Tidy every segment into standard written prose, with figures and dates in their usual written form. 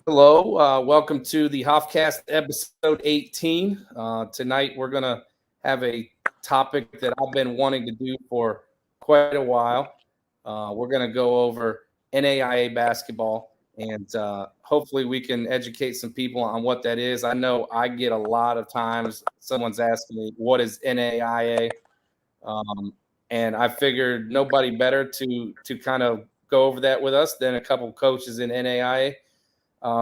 Hello, welcome to the Hofcast episode 18. Tonight we're going to have a topic that I've been wanting to do for quite a while. We're going to go over NAIA basketball, and hopefully we can educate some people on what that is. I know I get a lot of times someone's asking me, what is NAIA? And I figured nobody better to kind of go over that with us than a couple coaches in NAIA.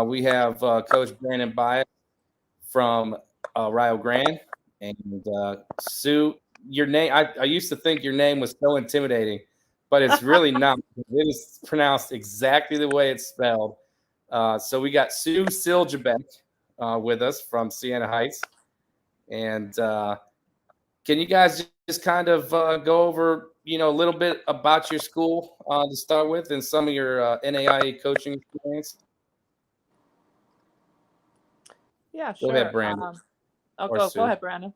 We have Coach Brandon Bias from Rio Grande. And Sue, your name, I used to think your name was so intimidating, but it's really not. It is pronounced exactly the way it's spelled. So we got Sue Siljabek with us from Siena Heights. And can you guys just kind of go over, a little bit about your school to start with and some of your NAIA coaching experience? Yeah, sure. Go ahead, Brandon. Go ahead, Brandon.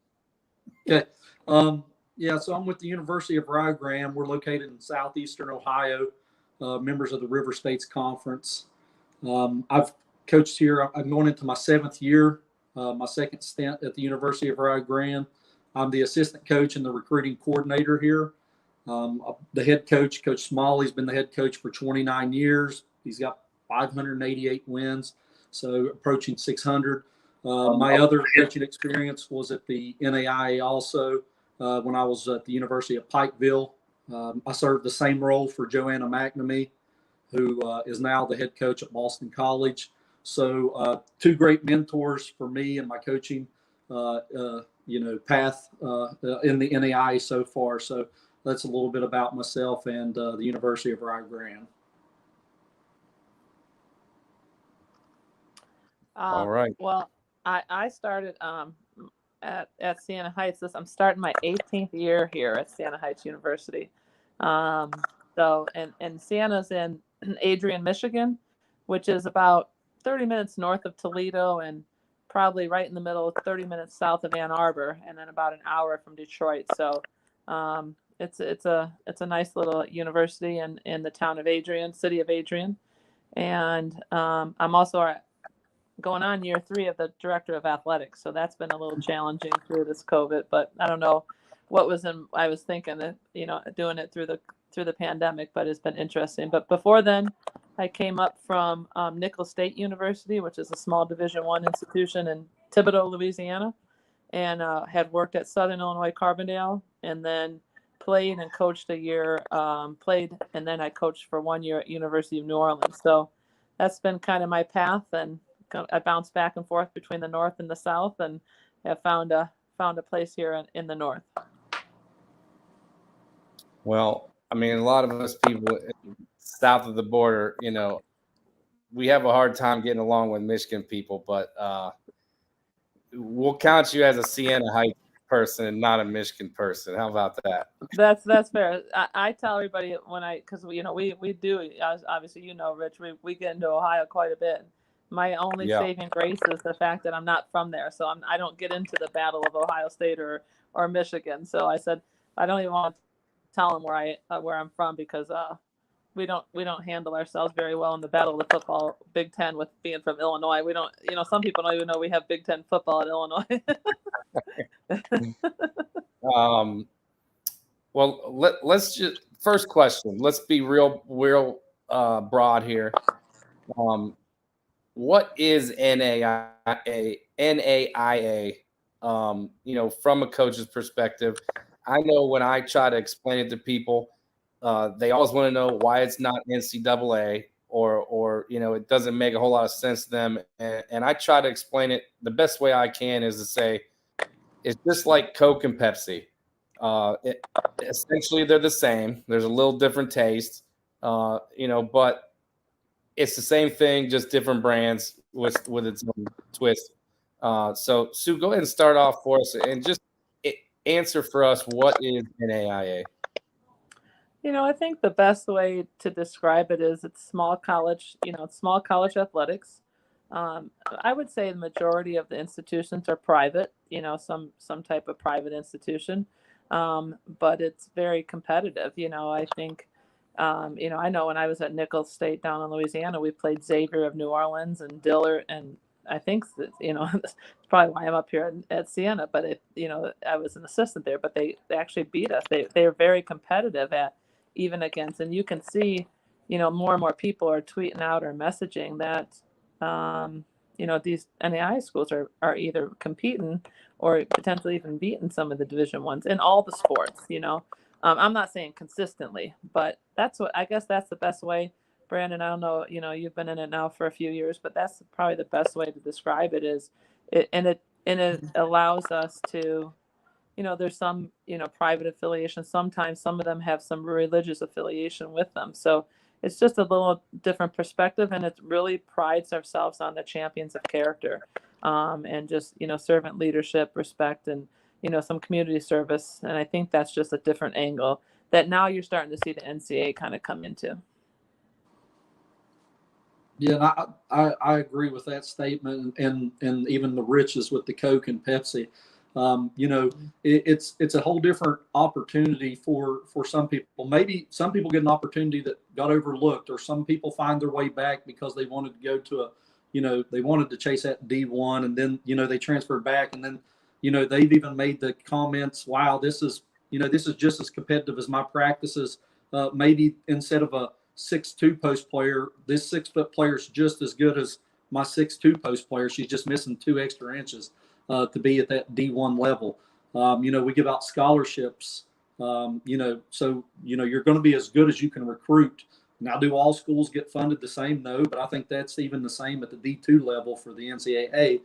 Okay. So I'm with the University of Rio Grande. We're located in southeastern Ohio, members of the River States Conference. I've coached here. I'm going into my 7th year, my second stint at the University of Rio Grande. I'm the assistant coach and the recruiting coordinator here. The head coach, Coach Smalley, has been the head coach for 29 years. He's got 588 wins, so approaching 600. My other coaching experience was at the NAIA also when I was at the University of Pikeville. I served the same role for Joanna McNamee, who is now the head coach at Boston College. So 2 great mentors for me and my coaching path in the NAIA so far. So that's a little bit about myself and the University of Rio Grande. All right. Well, I started at Siena Heights. I'm starting my 18th year here at Siena Heights University. And Siena's in Adrian, Michigan, which is about 30 minutes north of Toledo and probably right in the middle, 30 minutes south of Ann Arbor, and then about an hour from Detroit. So it's a nice little university in the town of Adrian, city of Adrian. And I'm also going on year 3 of the director of athletics. So that's been a little challenging through this COVID, but I don't know what I was thinking that, doing it through the pandemic, but it's been interesting. But before then I came up from Nicholls State University, which is a small Division I institution in Thibodaux, Louisiana, and had worked at Southern Illinois Carbondale, and then played and coached a year, and then I coached for 1 year at University of New Orleans. So that's been kind of my path, and I bounce back and forth between the North and the South, and have found a place here in the North. Well, I mean, a lot of us people south of the border, we have a hard time getting along with Michigan people, but we'll count you as a Siena Heights person and not a Michigan person. How about that? That's fair. I tell everybody because we do, obviously, Rich, we get into Ohio quite a bit. My only saving grace is the fact that I'm not from there, so I don't get into the battle of Ohio State or Michigan. So I said I don't even want to tell them where I'm from, because we don't handle ourselves very well in the battle of the football Big Ten with being from Illinois. We don't, some people don't even know we have Big Ten football at Illinois. Well, let's just first question. Let's be real broad here. What is NAIA? From a coach's perspective, I know when I try to explain it to people, they always want to know why it's not NCAA, or it doesn't make a whole lot of sense to them. And I try to explain it the best way I can is to say it's just like Coke and Pepsi. Essentially, they're the same. There's a little different taste, but it's the same thing, just different brands with its own twist. So, Sue, go ahead and start off for us and just answer for us, what is NAIA? I think the best way to describe it is it's small college athletics. I would say the majority of the institutions are private, some type of private institution, but it's very competitive. I think I know when I was at Nicholls State down in Louisiana, we played Xavier of New Orleans and Dillard, and I think that, that's probably why I'm up here at Siena. But I was an assistant there, but they actually beat us. They are very competitive at even against, and you can see, more and more people are tweeting out or messaging that, these NAI schools are either competing or potentially even beating some of the Division Ones in all the sports. I'm not saying consistently, but I guess that's the best way. Brandon, I don't know, you've been in it now for a few years, but that's probably the best way to describe it is it allows us to, there's some, private affiliation. Sometimes some of them have some religious affiliation with them. So it's just a little different perspective, and it really prides ourselves on the champions of character, and just, servant leadership, respect, and, some community service. And I think that's just a different angle that now you're starting to see the Ncaa kind of come into. Yeah, and I agree with that statement, and even the riches with the Coke and Pepsi. It's a whole different opportunity for some people. Maybe some people get an opportunity that got overlooked, or some people find their way back because they wanted to go to they wanted to chase that D1, and then they transferred back, and then they've even made the comments, wow, this is just as competitive as my practices. Maybe instead of a 6'2" post player, this 6-foot player is just as good as my 6'2" post player. She's just missing 2 extra inches to be at that D1 level. We give out scholarships, so you're going to be as good as you can recruit. Now, do all schools get funded the same? No, but I think that's even the same at the D2 level for the NCAA.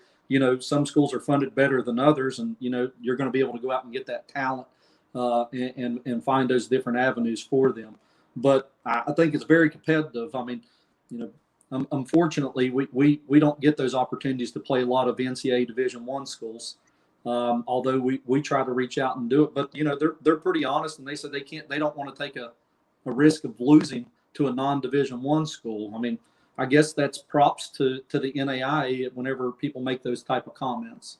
Some schools are funded better than others, and you're going to be able to go out and get that talent and find those different avenues for them. But I think it's very competitive. I mean, unfortunately, we don't get those opportunities to play a lot of NCAA Division I schools, although we try to reach out and do it. But they're pretty honest, and they said they don't want to take a risk of losing to a non-Division I school. I mean, I guess that's props to the NAI whenever people make those type of comments.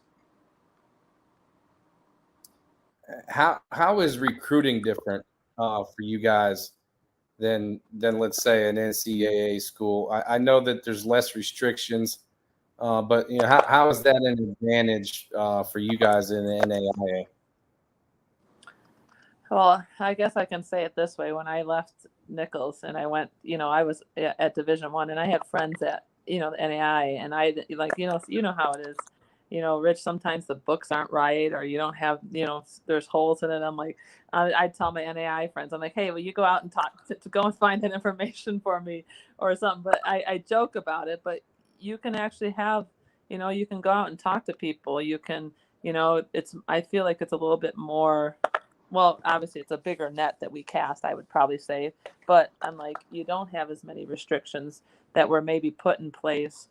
How is recruiting different for you guys than let's say an NCAA school? I know that there's less restrictions, but how is that an advantage for you guys in the NAIA? Well, I guess I can say it this way. When I left Nicholls and I went, I was at Division I, and I had friends at, the NAI, and I how it is. Rich, sometimes the books aren't right, or you don't have, there's holes in it. I'm like, I'd tell my NAI friends, I'm like, hey, will you go out and talk to go and find that information for me or something? But I joke about it, but you can actually have, you can go out and talk to people. You can, I feel like it's a little bit more, well, obviously it's a bigger net that we cast, I would probably say, but I'm like, you don't have as many restrictions that were maybe put in place,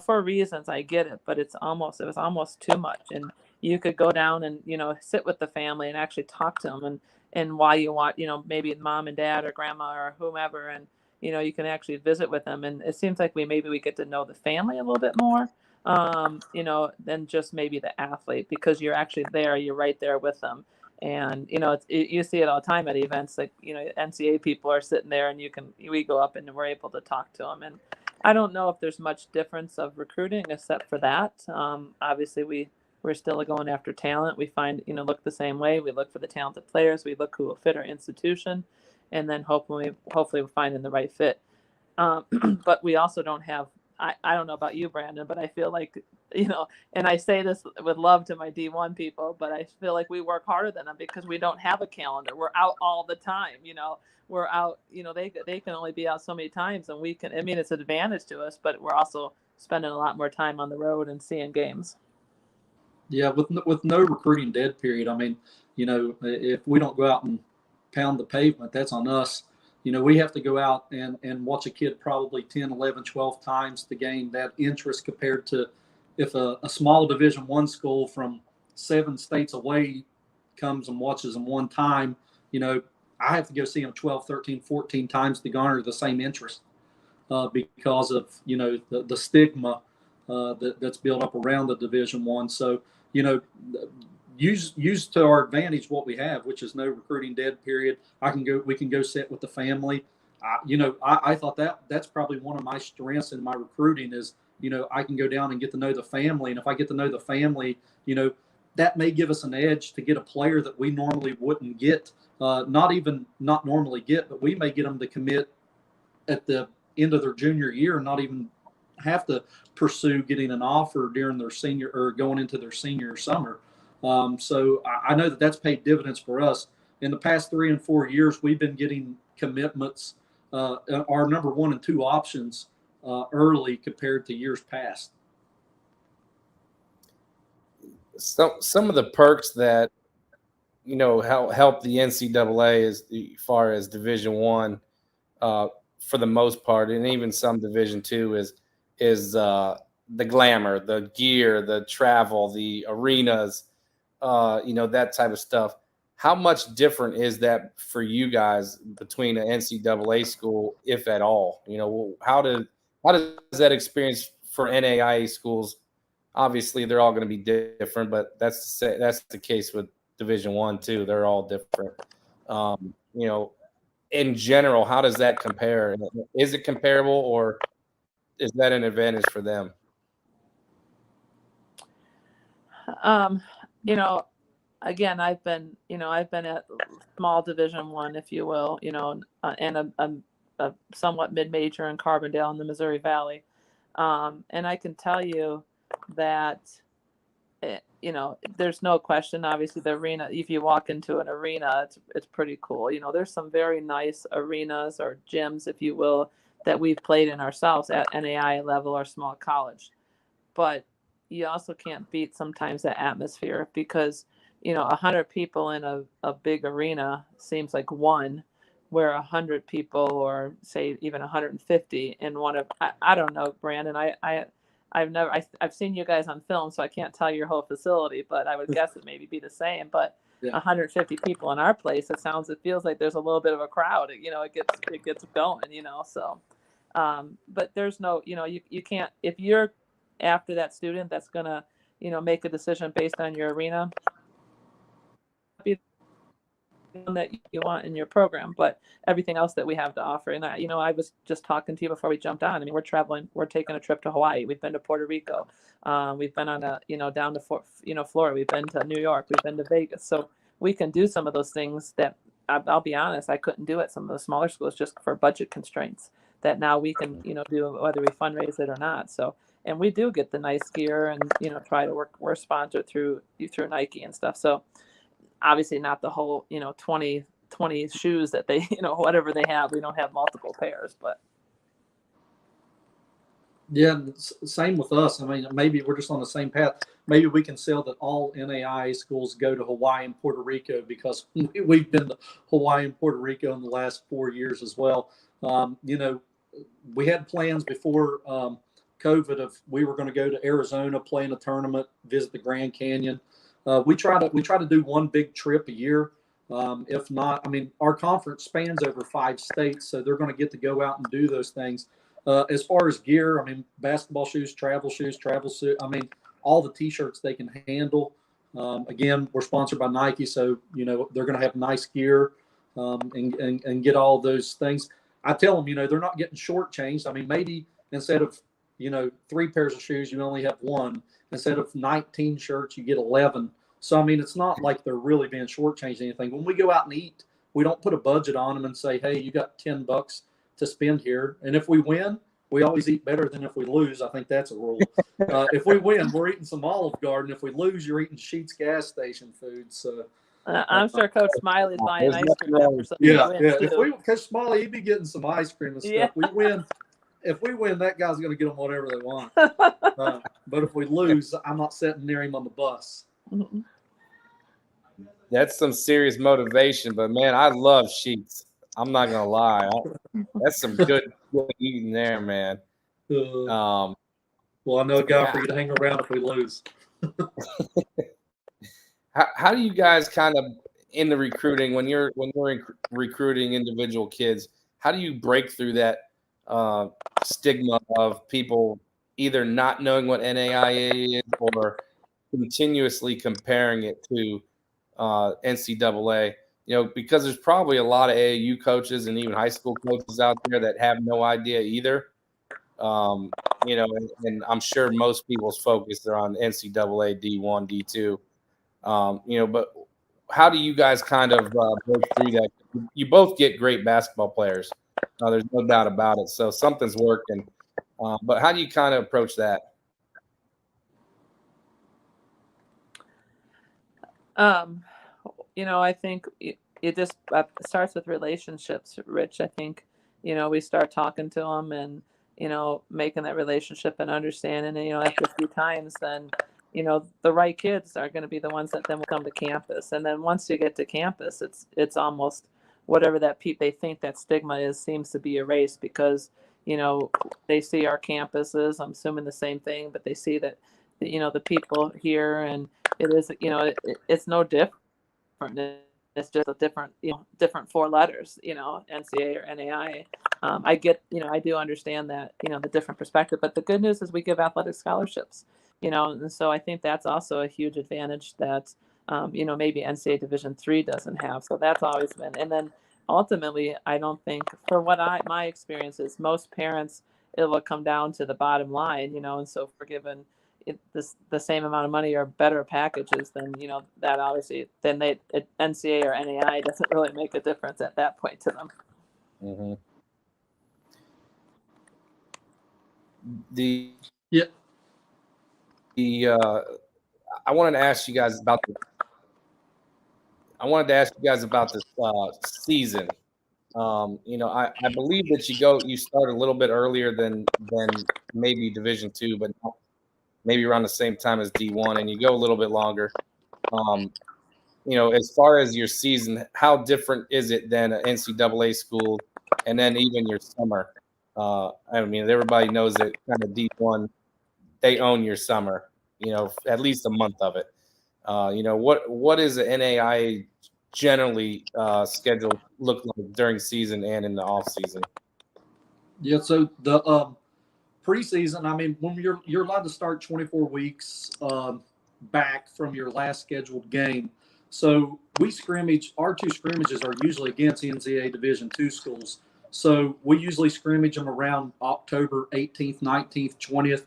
for reasons. I get it, but it was almost too much. And you could go down and, sit with the family and actually talk to them and why you want, maybe mom and dad or grandma or whomever. And, you can actually visit with them. And it seems like we get to know the family a little bit more, than just maybe the athlete, because you're actually there, you're right there with them. And, you see it all the time at events, like, NCAA people are sitting there, and we go up and we're able to talk to them. And I don't know if there's much difference of recruiting except for that. Obviously we're still going after talent. We find, look the same way. We look for the talented players. We look who will fit our institution, and then hopefully we're finding the right fit. But we also don't have, I don't know about you, Brandon, but I feel like, and I say this with love to my D1 people, but I feel like we work harder than them because we don't have a calendar. We're out all the time, we're out, they can only be out so many times, and we can, it's an advantage to us, but we're also spending a lot more time on the road and seeing games. Yeah. With no recruiting dead period. I mean, if we don't go out and pound the pavement, that's on us. We have to go out and watch a kid probably 10, 11, 12 times to gain that interest, compared to if a small Division I school from 7 states away comes and watches them one time. I have to go see them 12, 13, 14 times to garner the same interest, because of, the stigma that's built up around the Division I. So, use to our advantage what we have, which is no recruiting dead period. We can go sit with the family. I thought that's probably one of my strengths in my recruiting is, I can go down and get to know the family. And if I get to know the family, that may give us an edge to get a player that we normally wouldn't get, not normally get, but we may get them to commit at the end of their junior year and not even have to pursue getting an offer during their senior or going into their senior summer. So I know that's paid dividends for us. In the past 3 and 4 years, we've been getting commitments, our number 1 and 2 options early compared to years past. Some of the perks that help the NCAA as far as Division I, for the most part, and even some Division II is the glamour, the gear, the travel, the arenas, that type of stuff. How much different is that for you guys between an NCAA school, if at all? How does that experience for NAIA schools? Obviously, they're all going to be different, but that's the case with Division I too. They're all different. In general, how does that compare? Is it comparable, or is that an advantage for them? Again, I've been at small Division I, if you will, and a somewhat mid-major in Carbondale in the Missouri Valley. And I can tell you that, there's no question, obviously, the arena, if you walk into an arena, it's pretty cool. There's some very nice arenas or gyms, if you will, that we've played in ourselves at NAIA level or small college. But you also can't beat sometimes that atmosphere because, 100 people in a big arena seems like one, where 100 people or say even 150 in one of, I don't know, Brandon, I've seen you guys on film, so I can't tell your whole facility, but I would guess it maybe be the same. But 150 people in our place, it feels like there's a little bit of a crowd. It gets going. So, but there's no, you can't, if you're after that student that's gonna, make a decision based on your arena, be that you want in your program, but everything else that we have to offer. And I was just talking to you before we jumped on. I mean, we're taking a trip to Hawaii. We've been to Puerto Rico. We've been on down to Florida. We've been to New York. We've been to Vegas. So we can do some of those things that I'll be honest, I couldn't do at some of the smaller schools just for budget constraints that now we can, do whether we fundraise it or not. So, and we do get the nice gear and, try to we're sponsored through Nike and stuff. So obviously not the whole, 20 shoes that they, whatever they have, we don't have multiple pairs, but. Yeah, same with us. I mean, maybe we're just on the same path. Maybe we can sell that all NAIA schools go to Hawaii and Puerto Rico because we've been to Hawaii and Puerto Rico in the last 4 years as well. We had plans before COVID of we were going to go to Arizona, play in a tournament, visit the Grand Canyon. We try to do one big trip a year. If not, I mean, our conference spans over 5 states, so they're going to get to go out and do those things. As far as gear, I mean, basketball shoes, travel suit. I mean, all the T-shirts they can handle. Again, we're sponsored by Nike, so they're going to have nice gear and get all those things. I tell them, they're not getting shortchanged. I mean, maybe instead of 3 pairs of shoes, you only have 1. Instead of 19 shirts, you get 11. So, I mean, it's not like they're really being shortchanged anything. When we go out and eat, we don't put a budget on them and say, hey, you got $10 to spend here. And if we win, we always eat better than if we lose. I think that's a rule. If we win, we're eating some Olive Garden. If we lose, you're eating Sheetz gas station food. So I'm sure Coach Smiley's buying ice cream after some yeah. If Coach Smiley, he'd be getting some ice cream and stuff. Yeah. If we win, that guy's going to get them whatever they want. But if we lose, I'm not sitting near him on the bus. Mm-hmm. That's some serious motivation, but man, I love Sheetz. I'm not gonna lie. That's some good eating there, man. Well, I know a guy for you to hang around if we lose. How do you guys kind of in the recruiting when you're recruiting individual kids? How do you break through that stigma of people either not knowing what NAIA is or continuously comparing it to NCAA? Because there's probably a lot of AAU coaches and even high school coaches out there that have no idea either. And I'm sure most people's focus are on NCAA D1, D2. But how do you guys kind of break through that? You both get great basketball players. There's no doubt about it. So something's working. But how do you kind of approach that? I think it just starts with relationships, Rich. I think, we start talking to them and, making that relationship and understanding. And, after a few times, then, the right kids are going to be the ones that then will come to campus. And then once you get to campus, it's almost whatever that they think that stigma is seems to be erased because, they see our campuses. I'm assuming the same thing, but they see that, the people here, and it is, it's no different. It's just a different four letters, NCAA or NAI. I get, I do understand that, the different perspective, but the good news is we give athletic scholarships, and so I think that's also a huge advantage that, maybe NCAA Division III doesn't have. So that's always been, and then ultimately, I don't think for what my experience is, most parents, it will come down to the bottom line, and so if we're given the same amount of money or better packages, then that obviously then NCAA or NAI doesn't really make a difference at that point to them. Mm-hmm. I wanted to ask you guys about this season. I believe that you start a little bit earlier than maybe Division II, but maybe around the same time as D1, and you go a little bit longer. As far as your season, how different is it than an NCAA school, and then even your summer? Everybody knows that kind of D1, they own your summer. At least a month of it. What is the NAIA generally schedule look like during season and in the off season? Yeah, so the preseason, when you're allowed to start 24 weeks back from your last scheduled game. So we scrimmage. Our two scrimmages are usually against NCAA Division II schools. So we usually scrimmage them around October 18th, 19th, 20th.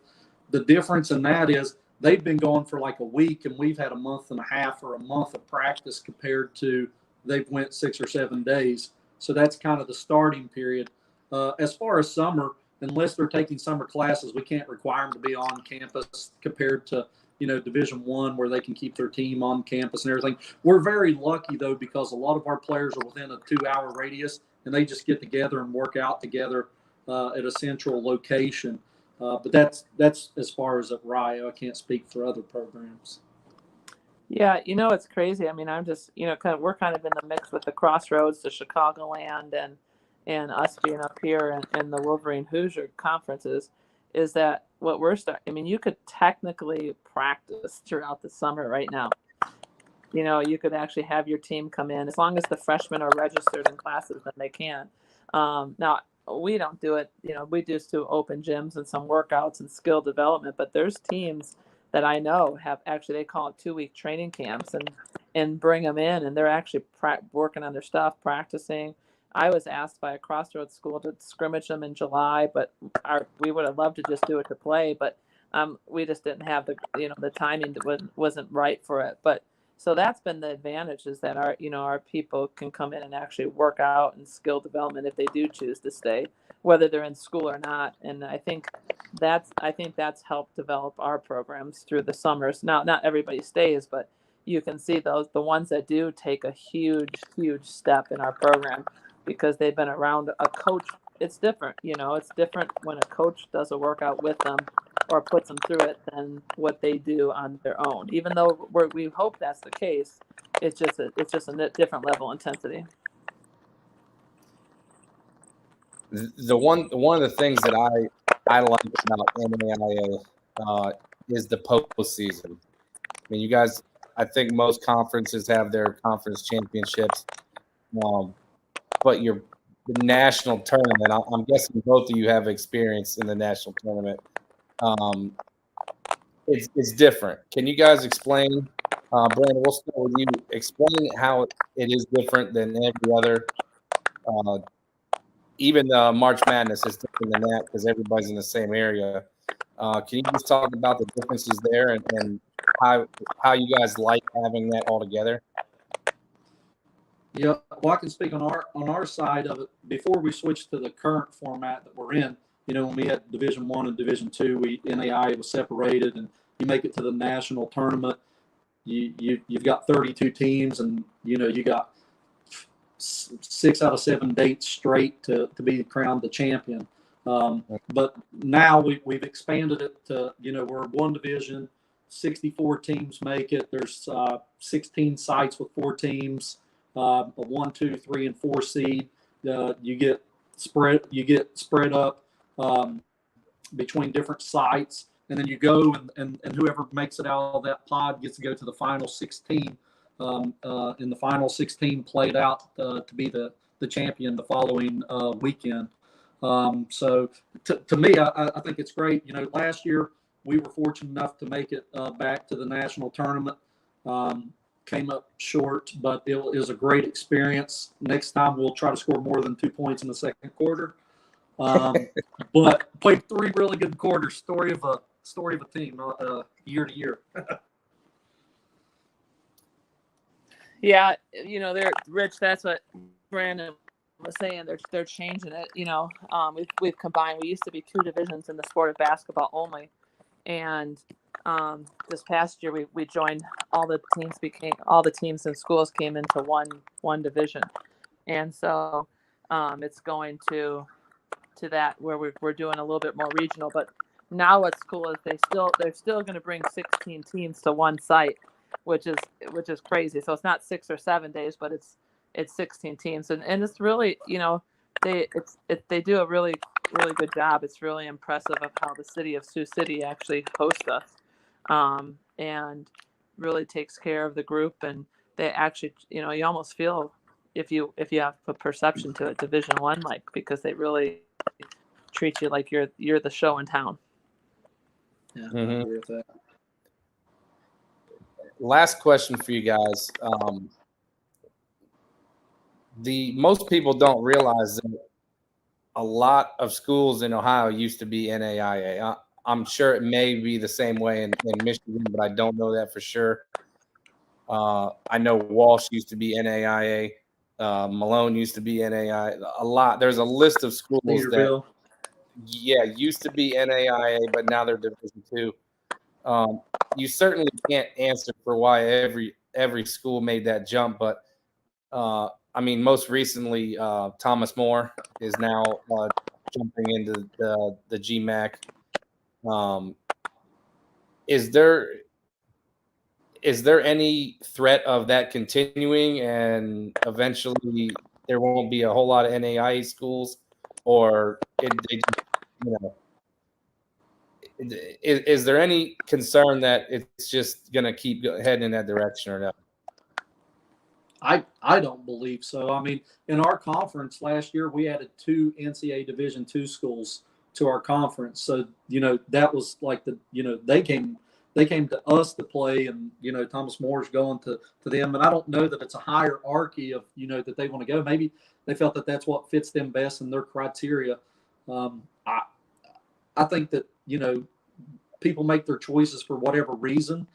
The difference in that is they've been going for like a week, and we've had a month and a half or a month of practice compared to they've went 6 or 7 days. So that's kind of the starting period. As far as summer, unless they're taking summer classes, we can't require them to be on campus compared to, Division I, where they can keep their team on campus and everything. We're very lucky, though, because a lot of our players are within a 2-hour radius, and they just get together and work out together at a central location. But that's as far as at Rio. I can't speak for other programs. Yeah, it's crazy. I'm just, we're kind of in the mix with the Crossroads, the Chicagoland, and us being up here in the Wolverine Hoosier conferences, is that what we're starting. You could technically practice throughout the summer right now. You could actually have your team come in as long as the freshmen are registered in classes, then they can. Now, we don't do it. We just do open gyms and some workouts and skill development, but there's teams that I know have actually, they call it 2-week training camps and bring them in, and they're actually working on their stuff, practicing. I was asked by a Crossroads school to scrimmage them in July, but we would have loved to just do it to play, but we just didn't have the timing that wasn't right for it. But so that's been the advantage, is that our people can come in and actually work out and skill development if they do choose to stay, whether they're in school or not. And I think that's helped develop our programs through the summers. Now, not everybody stays, but you can see the ones that do take a huge step in our program because they've been around a coach. It's different, it's different when a coach does a workout with them or puts them through it than what they do on their own. Even though we hope that's the case, it's just a different level of intensity. One of the things that I like about NAIA is the postseason. You guys, I think most conferences have their conference championships, but the national tournament, I'm guessing both of you have experience in the national tournament. it's different. Can you guys explain, Brandon? We'll start with you. Explain how it is different than every other. Even March Madness is different than that because everybody's in the same area. Can you just talk about the differences there and how you guys like having that all together? Yeah, well, I can speak on our side of it. Before we switched to the current format that we're in, when we had Division I and Division II, Ncaa was separated, and you make it to the national tournament. You've got 32 teams, and you got 6 out of 7 dates straight to be crowned the champion. But now we've expanded it to we're one division, 64 teams make it. There's 16 sites with 4 teams. A 1, 2, 3, and 4 seed. You get spread up between different sites, and then you go and whoever makes it out of that pod gets to go to the final 16. And the final 16 played out to be the champion the following weekend. So to me, I think it's great. Last year we were fortunate enough to make it back to the national tournament. Came up short, but it was a great experience. Next time we'll try to score more than 2 points in the second quarter. But played 3 really good quarters. Story of a team, year to year. Yeah, they're Rich. That's what Brandon was saying. They're changing it. We've combined. We used to be 2 divisions in the sport of basketball only, and this past year we joined. All the teams and schools came into one division, and so it's going to that where we're doing a little bit more regional. But now what's cool is they're still going to bring 16 teams to one site, which is crazy. So it's not 6 or 7 days, but it's 16 teams, and it's really they do a really good job. It's really impressive of how the city of Sioux City actually hosts us, and really takes care of the group. And they actually, you almost feel if you have a perception to it, Division I like, because they really treat you like you're the show in town. Yeah, I agree with that. Last question for you guys. Most people don't realize that a lot of schools in Ohio used to be NAIA. I'm sure it may be the same way in Michigan, but I don't know that for sure. I know Walsh used to be NAIA. Malone used to be NAIA. A lot. There's a list of schools that used to be NAIA, but now they're Division II. You certainly can't answer for why every school made that jump, but most recently, Thomas More is now jumping into the GMAC. Is there any threat of that continuing and eventually there won't be a whole lot of NAIA schools, or is there any concern that it's just going to keep heading in that direction or no? I don't believe so. In our conference last year, we added 2 NCAA Division II schools to our conference. So, that was like they came to us to play, and, Thomas Moore's going to them. And I don't know that it's a hierarchy of, that they want to go. Maybe they felt that that's what fits them best in their criteria. I think that, people make their choices for whatever reason.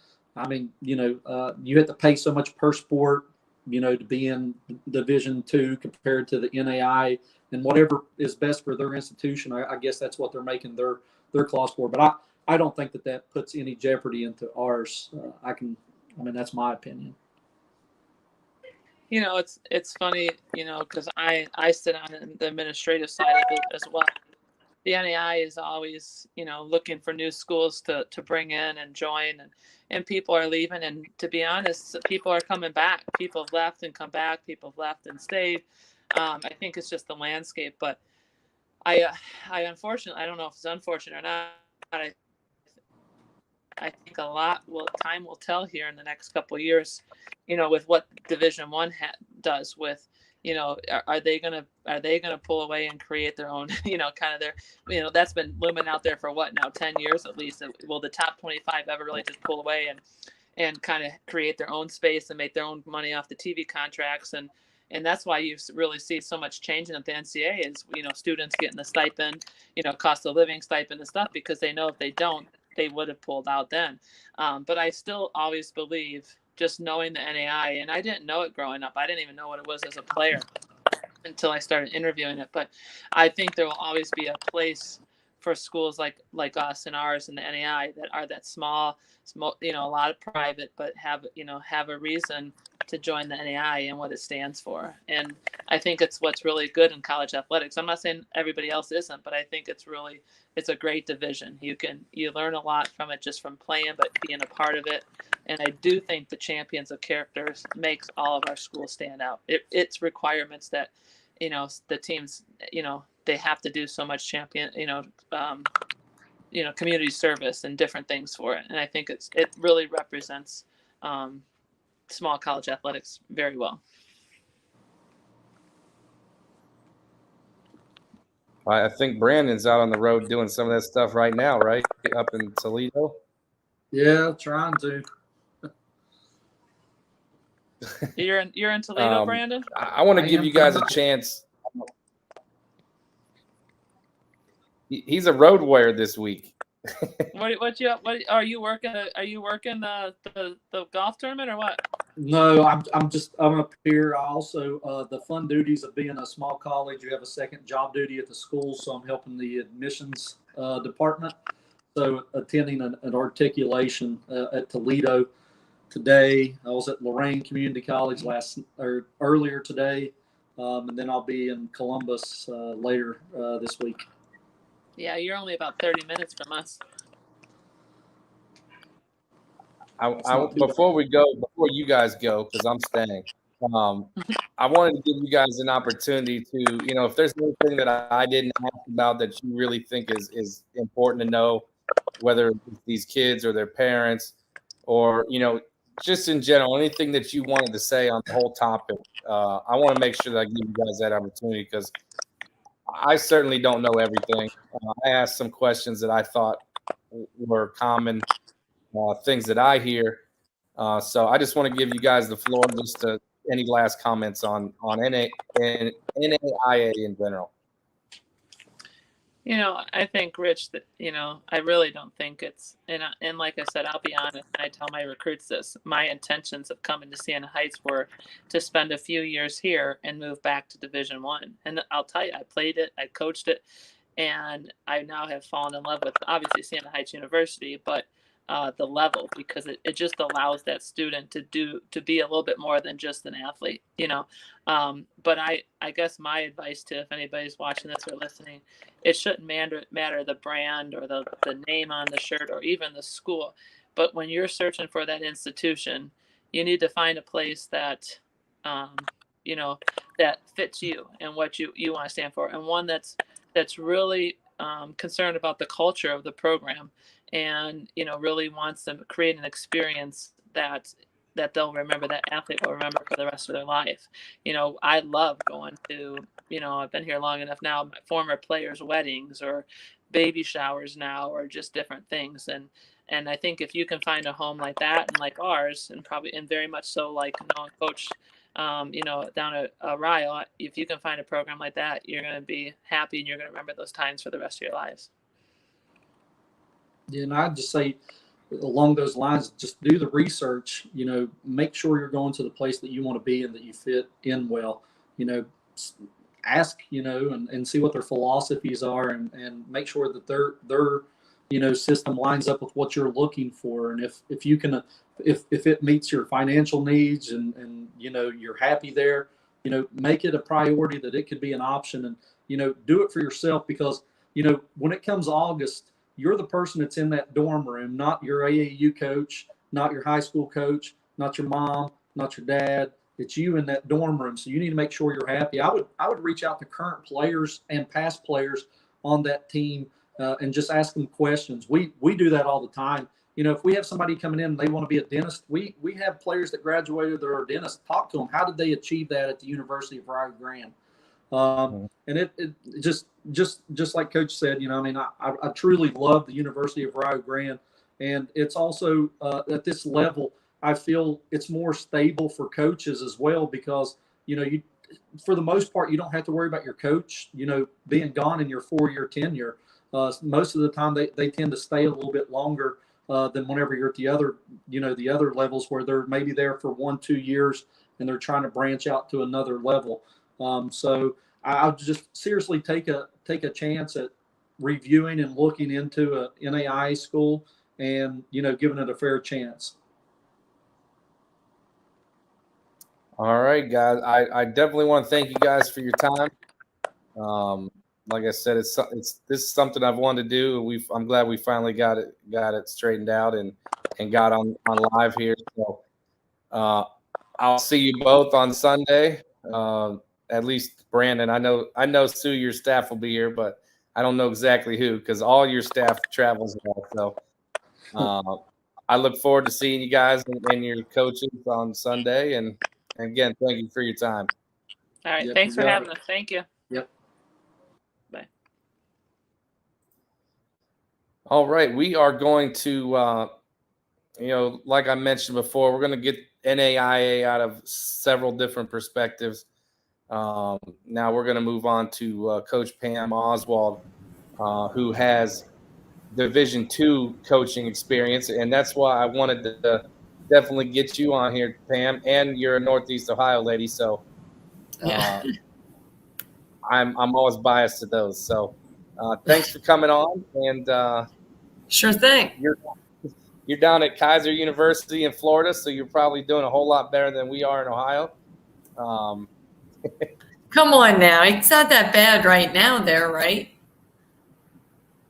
You have to pay so much per sport, to be in Division II compared to the NAI, and whatever is best for their institution. I guess that's what they're making their clause for. But I don't think that puts any jeopardy into ours. That's my opinion. It's funny, because I sit on the administrative side of it as well. The NAI is always, looking for new schools to bring in and join, and people are leaving. And to be honest, people are coming back. People have left and come back. People have left and stayed. I think it's just the landscape. But I unfortunately, I don't know if it's unfortunate or not. I think time will tell here in the next couple of years, with what Division I does with are they gonna pull away and create their own, kind of their, that's been looming out there for what now, 10 years at least. Will the top 25 ever really just pull away and kind of create their own space and make their own money off the TV contracts? And that's why you really see so much changing at the NCAA is, students getting the stipend, cost of living stipend and stuff, because they know if they don't, they would have pulled out then. But I still always believe, just knowing the NAI, and I didn't know it growing up. I didn't even know what it was as a player until I started interviewing it. But I think there will always be a place for schools like us and ours and the NAI that are that small, a lot of private, but have a reason to join the NAI and what it stands for. And I think it's what's really good in college athletics. I'm not saying everybody else isn't, but I think it's a great division. You learn a lot from it just from playing, but being a part of it. And I do think the champions of characters makes all of our schools stand out. It's requirements that, the teams, they have to do so much community service and different things for it. And I think it really represents small college athletics very well. I think Brandon's out on the road doing some of that stuff right now, right? Up in Toledo. Yeah, trying to. You're in Toledo, Brandon? I want to give you guys a chance. He's a road warrior this week. What are you working? Are you working the golf tournament or what? No, I'm up here. I also the fun duties of being a small college. You have a second job duty at the school, so I'm helping the admissions department. So attending an articulation at Toledo today. I was at Lorain Community College earlier today, and then I'll be in Columbus later this week. Yeah, you're only about 30 minutes from us. Before you guys go, because I'm staying, I wanted to give you guys an opportunity to, if there's anything that I didn't ask about that you really think is important to know, whether it's these kids or their parents, or, just in general, anything that you wanted to say on the whole topic, I want to make sure that I give you guys that opportunity, because I certainly don't know everything. I asked some questions that I thought were common things that I hear. So I just want to give you guys the floor, just to any last comments on NAIA in general. I think, Rich, that, I really don't think it's, and like I said, I'll be honest, I tell my recruits this, my intentions of coming to Siena Heights were to spend a few years here and move back to Division I. And I'll tell you, I played it, I coached it, and I now have fallen in love with, obviously, Siena Heights University, but the level, because it just allows that student to be a little bit more than just an athlete, but I guess my advice to, if anybody's watching this or listening, it shouldn't matter the brand or the name on the shirt or even the school, but when you're searching for that institution, you need to find a place that that fits you and what you want to stand for, and one that's really concerned about the culture of the program, and really wants to create an experience that they'll remember, that athlete will remember for the rest of their life. I love going to, I've been here long enough now, my former players' weddings or baby showers now, or just different things. And I think if you can find a home like that, and like ours, and very much so like Coach, down at Ryle, if you can find a program like that, you're going to be happy and you're going to remember those times for the rest of your lives. Yeah, and I'd just say along those lines, just do the research, make sure you're going to the place that you want to be and that you fit in well, ask, and see what their philosophies are, and make sure that their system lines up with what you're looking for. And if you can, if it meets your financial needs and you're happy there, make it a priority that it could be an option, and, do it for yourself, because, when it comes August, you're the person that's in that dorm room, not your AAU coach, not your high school coach, not your mom, not your dad. It's you in that dorm room. So you need to make sure you're happy. I would reach out to current players and past players on that team and just ask them questions. We do that all the time. if we have somebody coming in and they want to be a dentist, we have players that graduated that are dentists. Talk to them. How did they achieve that at the University of Rio Grande? And it just like Coach said, I truly love the University of Rio Grande, and it's also at this level, I feel it's more stable for coaches as well, because you for the most part you don't have to worry about your coach being gone in your 4-year tenure. Most of the time they tend to stay a little bit longer than whenever you're at the other levels where they're maybe there for 1-2 years and they're trying to branch out to another level. So I'll just seriously take a chance at reviewing and looking into a NAIA school and giving it a fair chance. All right, guys. I definitely want to thank you guys for your time. Like I said, this is something I've wanted to do. I'm glad we finally got it straightened out and got on live here. So I'll see you both on Sunday. At least Brandon. I know Sue, your staff will be here, but I don't know exactly who, because all your staff travels well. So I look forward to seeing you guys and your coaches on Sunday. And again, thank you for your time. All right. Yep, Thanks for having us. Thank you. Yep. Bye. All right. We are going to, like I mentioned before, we're going to get NAIA out of several different perspectives. Now we're going to move on to Coach Pam Oswald, who has Division II coaching experience, and that's why I wanted to definitely get you on here, Pam. And you're a Northeast Ohio lady, so I'm always biased to those. So thanks for coming on, and sure thing. You're down at Kaiser University in Florida, so you're probably doing a whole lot better than we are in Ohio. Come on now. It's not that bad right now there, right?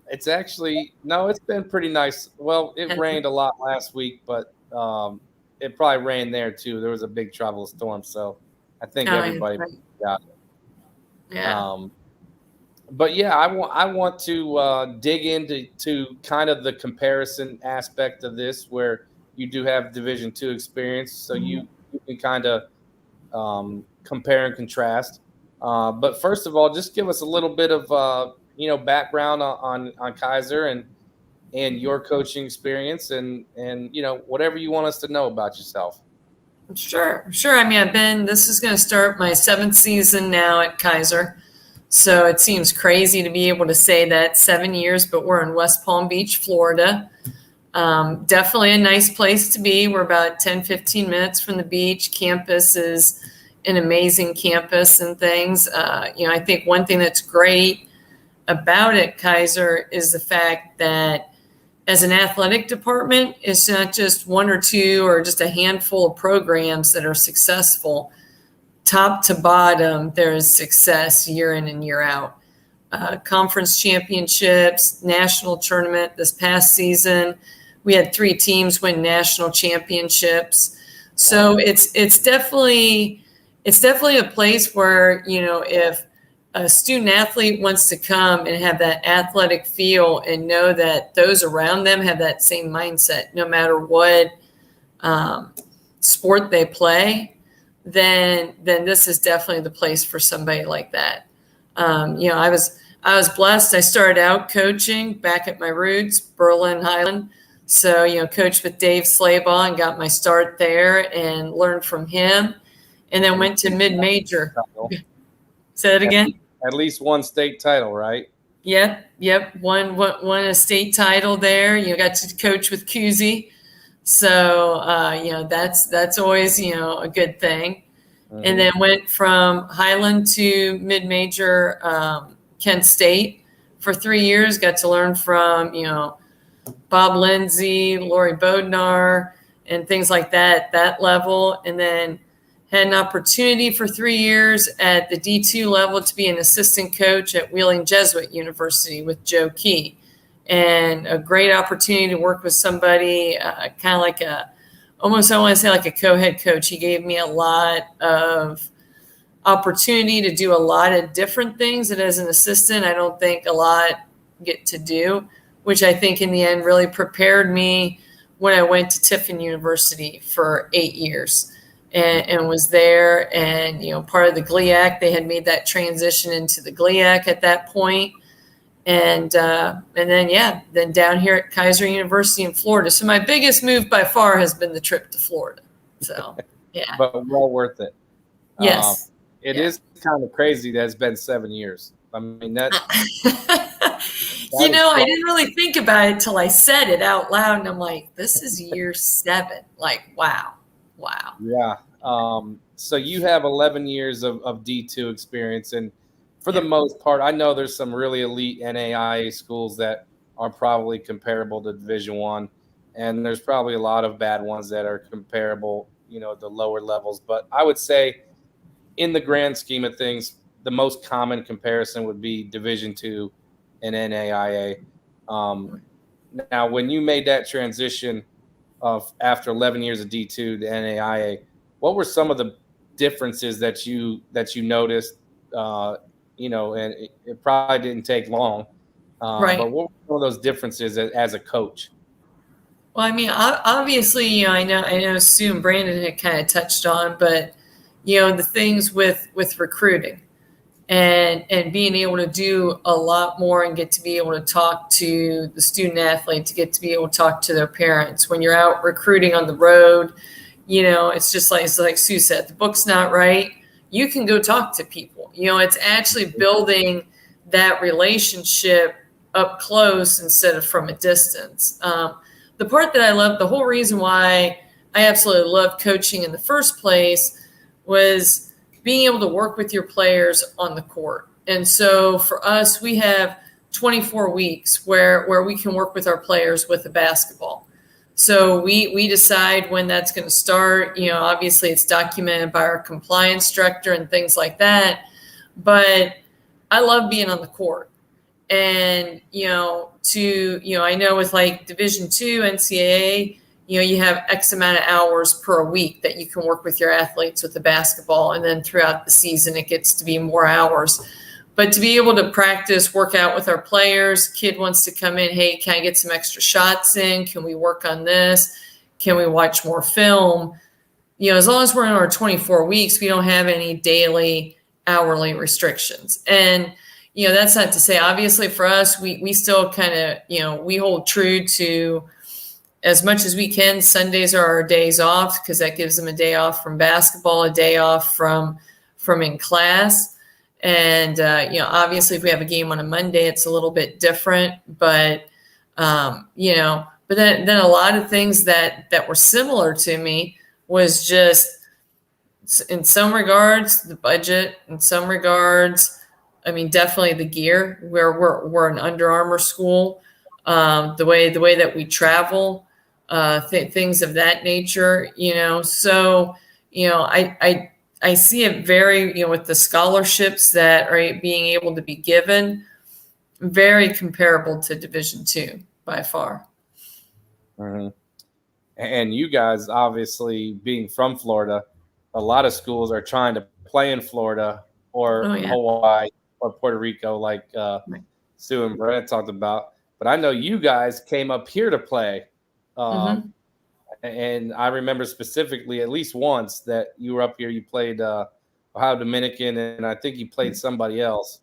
It's actually, no, it's been pretty nice. Well, it rained a lot last week, but it probably rained there too. There was a big tropical storm, so I think everybody got it. Yeah. But yeah, I want to dig into kind of the comparison aspect of this, where you do have Division II experience, so you can kind of compare and contrast. But first of all, just give us a little bit of background on Kaiser and your coaching experience, and whatever you want us to know about yourself. Sure. I mean, this is going to start my 7th season now at Kaiser. So it seems crazy to be able to say that 7 years, but we're in West Palm Beach, Florida. Definitely a nice place to be. We're about 10, 15 minutes from the beach. Campus is an amazing campus and things. I think one thing that's great about it, Kaiser, is the fact that as an athletic department, it's not just 1 or 2 or just a handful of programs that are successful. Top to bottom, there is success year in and year out. Conference championships, national tournament this past season. We had 3 teams win national championships. So it's definitely a place where, if a student athlete wants to come and have that athletic feel and know that those around them have that same mindset, no matter what sport they play, then this is definitely the place for somebody like that. I was blessed. I started out coaching back at my roots, Berlin Highland. So, coached with Dave Slaybaugh and got my start there and learned from him, and then went to mid-major. Say that again? At least one state title, right? Yep. Won a state title there. Got to coach with Cousy. So, that's always, a good thing. Mm-hmm. And then went from Highland to mid-major Kent State for 3 years. Got to learn from, Bob Lindsay, Lori Bodnar, and things like that level. And then had an opportunity for 3 years at the D2 level to be an assistant coach at Wheeling Jesuit University with Joe Key. And a great opportunity to work with somebody kind of like almost I want to say like a co-head coach. He gave me a lot of opportunity to do a lot of different things that as an assistant, I don't think a lot get to do, which I think in the end really prepared me when I went to Tiffin University for 8 years and was there. And, part of the GLIAC, they had made that transition into the GLIAC at that point. And then down here at Kaiser University in Florida. So my biggest move by far has been the trip to Florida. So, yeah. But well worth it. Yes. It is kind of crazy that it's been 7 years. I mean, that. I didn't really think about it till I said it out loud. And I'm like, this is year 7. Like, wow. Yeah. So you have 11 years of D2 experience. And for the most part, I know there's some really elite NAIA schools that are probably comparable to Division I. And there's probably a lot of bad ones that are comparable, at the lower levels. But I would say in the grand scheme of things, the most common comparison would be Division II and NAIA. Now, when you made that transition after 11 years of D2 to NAIA, what were some of the differences that you noticed? And it probably didn't take long. Right. But what were some of those differences as a coach? Well, I mean, obviously, I know Sue and Brandon had kind of touched on, but the things with recruiting and being able to do a lot more and get to be able to talk to the student athlete, to get to be able to talk to their parents. When you're out recruiting on the road, it's just like Sue said, the book's not right. You can go talk to people. It's actually building that relationship up close instead of from a distance. The part that I love, the whole reason why I absolutely loved coaching in the first place was being able to work with your players on the court. And so for us, we have 24 weeks where we can work with our players with the basketball. So we decide when that's going to start. Obviously it's documented by our compliance director and things like that. But I love being on the court. And, I know with like Division II, NCAA, you have X amount of hours per week that you can work with your athletes with the basketball. And then throughout the season, it gets to be more hours. But to be able to practice, work out with our players, kid wants to come in, hey, can I get some extra shots in? Can we work on this? Can we watch more film? As long as we're in our 24 weeks, we don't have any daily, hourly restrictions. And, that's not to say, obviously for us, we still kind of, we hold true to as much as we can. Sundays are our days off because that gives them a day off from basketball, a day off from in class. And, obviously if we have a game on a Monday, it's a little bit different, but but then a lot of things that were similar to me was just in some regards, the budget, in some regards, I mean, definitely the gear where we're an Under Armour school, the way that we travel, things of that nature, so, I see it very, with the scholarships that are being able to be given, very comparable to Division II by far. Mm-hmm. And you guys, obviously being from Florida, a lot of schools are trying to play in Florida or Hawaii or Puerto Rico, like Right. Sue and Brett talked about. But I know you guys came up here to play. And I remember specifically at least once that you were up here, you played Ohio Dominican, and I think you played somebody else.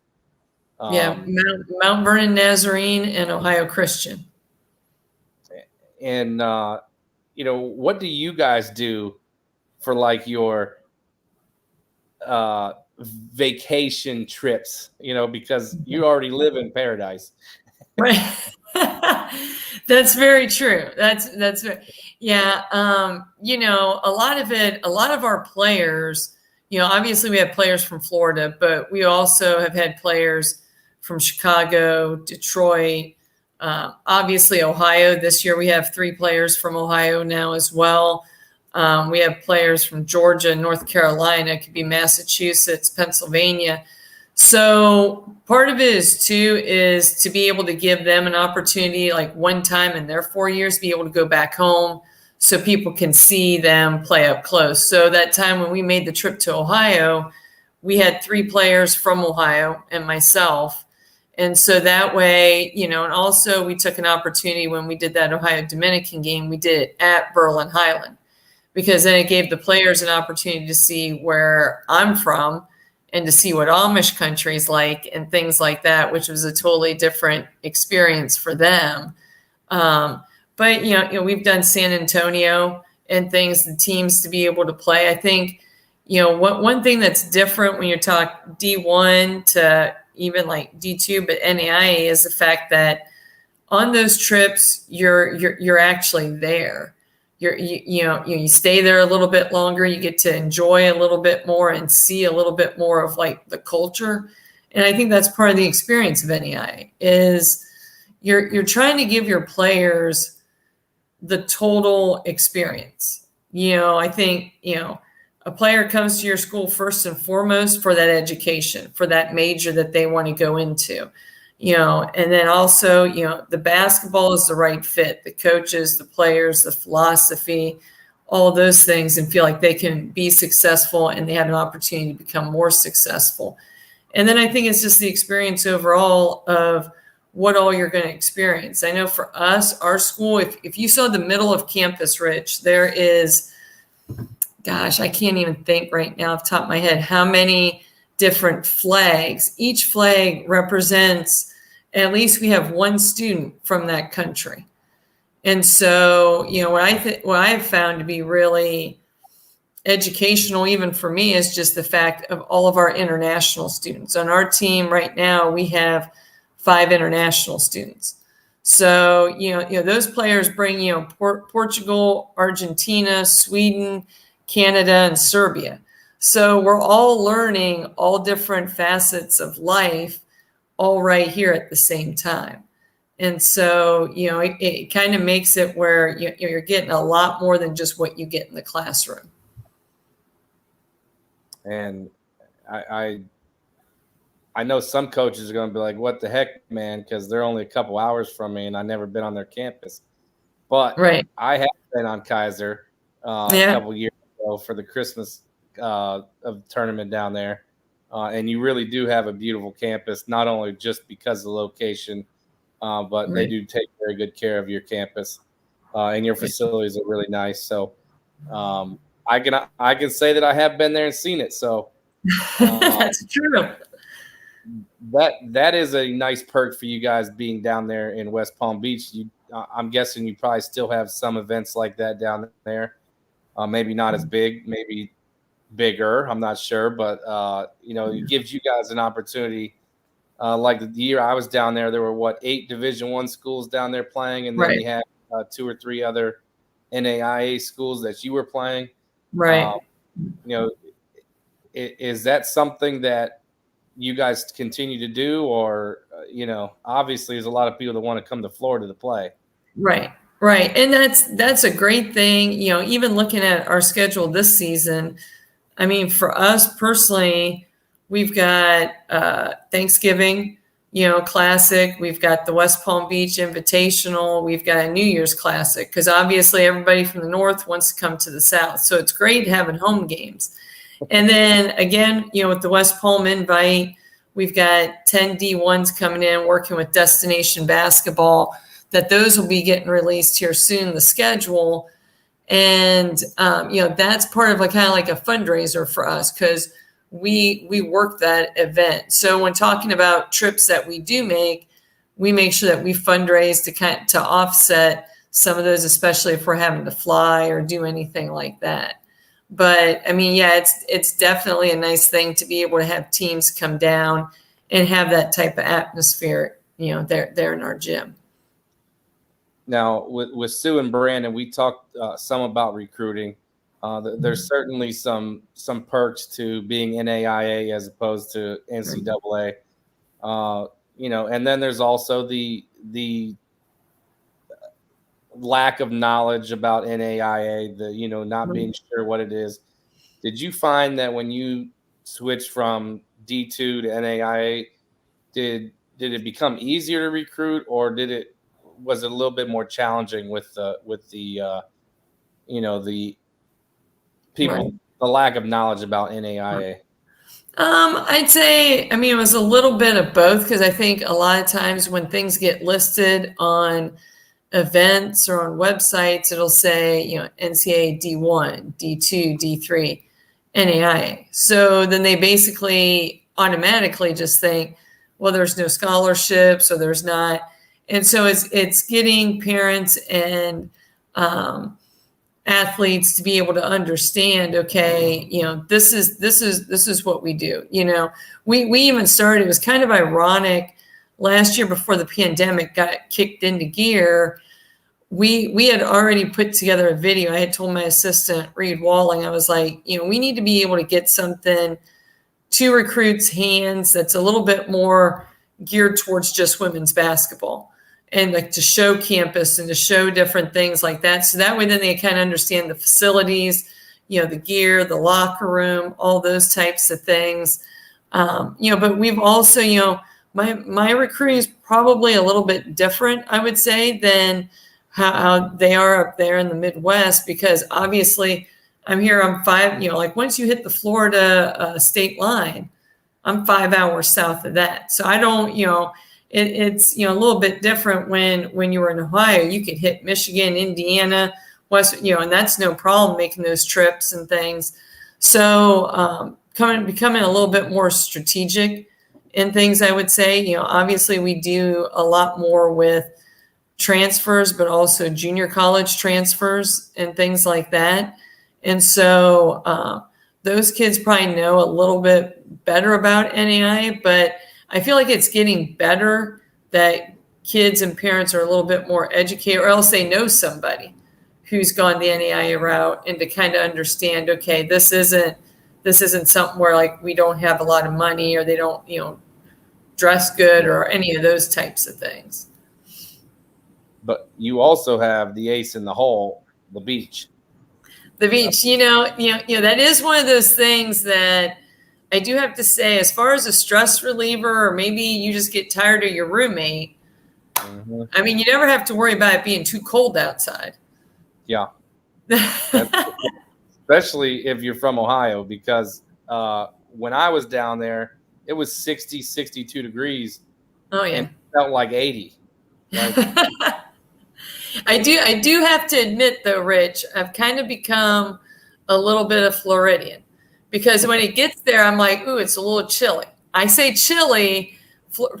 Mount Vernon Nazarene and Ohio Christian. And, what do you guys do for like your vacation trips, because you already live in paradise. Right. That's very true. That's very, yeah. A lot of our players, obviously we have players from Florida, but we also have had players from Chicago, Detroit, obviously Ohio. This year we have 3 players from Ohio now as well. We have players from Georgia, North Carolina, it could be Massachusetts, Pennsylvania. So part of it is to be able to give them an opportunity, like one time in their 4 years, be able to go back home so people can see them play up close. So that time when we made the trip to Ohio, we had 3 players from Ohio and myself. And so that way, and also we took an opportunity when we did that Ohio Dominican game, we did it at Berlin Highland, because then it gave the players an opportunity to see where I'm from and to see what Amish country is like and things like that, which was a totally different experience for them. But we've done San Antonio and things, the teams to be able to play. I think, one thing that's different when you talk D1 to even like D2, but Ncaa, is the fact that on those trips, you're actually there. You stay there a little bit longer. You get to enjoy a little bit more and see a little bit more of like the culture. And I think that's part of the experience of Ncaa is you're trying to give your players the total experience. I think, a player comes to your school first and foremost for that education, for that major that they want to go into. And then also, the basketball is the right fit, the coaches, the players, the philosophy, all of those things, and feel like they can be successful and they have an opportunity to become more successful. And then I think it's just the experience overall of what all you're going to experience. I know for us, our school, if you saw the middle of campus, Rich, there is, gosh, I can't even think right now off the top of my head how many different flags. Each flag represents, at least we have one student from that country. And so, what I've found to be really educational, even for me, is just the fact of all of our international students. On our team right now, we have 5 international students. So, those players bring, Portugal, Argentina, Sweden, Canada, and Serbia. So we're all learning all different facets of life all right here at the same time. And so, it kind of makes it where you're getting a lot more than just what you get in the classroom. And I know some coaches are going to be like, what the heck, man, because they're only a couple hours from me and I've never been on their campus. But right. I have been on Kaiser a couple years ago for the Christmas of tournament down there. And you really do have a beautiful campus, not only just because of the location, but they do take very good care of your campus. And your facilities are really nice. So I can say that I have been there and seen it. So that's true. That is a nice perk for you guys being down there in West Palm Beach. I'm guessing you probably still have some events like that down there. Maybe not as big, maybe bigger. I'm not sure, but it gives you guys an opportunity. Like the year I was down there, there were 8 Division I schools down there playing, and then you had 2 or 3 other NAIA schools that you were playing. Right. Is that something that you guys continue to do, or obviously there's a lot of people that want to come to Florida to play. Right. And that's a great thing. Even looking at our schedule this season, I mean, for us personally, we've got Thanksgiving, Classic. We've got the West Palm Beach Invitational. We've got a New Year's Classic, because obviously everybody from the north wants to come to the south. So it's great having home games. And then again, with the West Palm Invite, we've got 10 D1s coming in, working with Destination Basketball, that those will be getting released here soon, the schedule. And, that's part of kind of like a fundraiser for us, because we work that event. So when talking about trips that we do make, we make sure that we fundraise to offset some of those, especially if we're having to fly or do anything like that. But I mean, it's definitely a nice thing to be able to have teams come down and have that type of atmosphere, there in our gym. Now, with Sue and Brandon, we talked some about recruiting. There's certainly some perks to being NAIA as opposed to NCAA. And then there's also the lack of knowledge about NAIA, not being sure what it is. Did you find that when you switched from D2 to NAIA, did it become easier to recruit, or was it a little bit more challenging with the people, the lack of knowledge about NAIA? I'd say, I mean, it was a little bit of both because I think a lot of times when things get listed on events or on websites, it'll say, NCAA D1, D2, D3, NAIA. So then they basically automatically just think, well, there's no scholarships or there's not. And so it's getting parents and athletes to be able to understand, okay, this is what we do. We even started, it was kind of ironic last year before the pandemic got kicked into gear. We had already put together a video. I had told my assistant, Reed Walling, I was like, we need to be able to get something to recruits' hands that's a little bit more geared towards just women's basketball and like to show campus and to show different things like that. So that way then they kind of understand the facilities, the gear, the locker room, all those types of things. But we've also, my recruiting is probably a little bit different, I would say, than how they are up there in the Midwest, because obviously I'm 5, like once you hit the Florida state line, I'm 5 hours south of that. So I don't, it's, a little bit different when you were in Ohio. You could hit Michigan, Indiana, West, and that's no problem making those trips and things. So becoming a little bit more strategic in things, I would say. Obviously we do a lot more with transfers, but also junior college transfers and things like that. And so those kids probably know a little bit better about NAIA, but I feel like it's getting better that kids and parents are a little bit more educated, or else they know somebody who's gone the NAIA route, and to kind of understand, okay, this isn't something where like we don't have a lot of money or they don't, dress good or any of those types of things. But you also have the ace in the hole, the beach. The beach, that is one of those things that I do have to say, as far as a stress reliever, or maybe you just get tired of your roommate. Mm-hmm. I mean, you never have to worry about it being too cold outside. Yeah. Especially if you're from Ohio, because when I was down there, it was 60, 62 degrees. Oh, yeah. And it felt like 80. I do have to admit, though, Rich, I've kind of become a little bit of Floridian, because when it gets there, I'm like, ooh, it's a little chilly. I say chilly.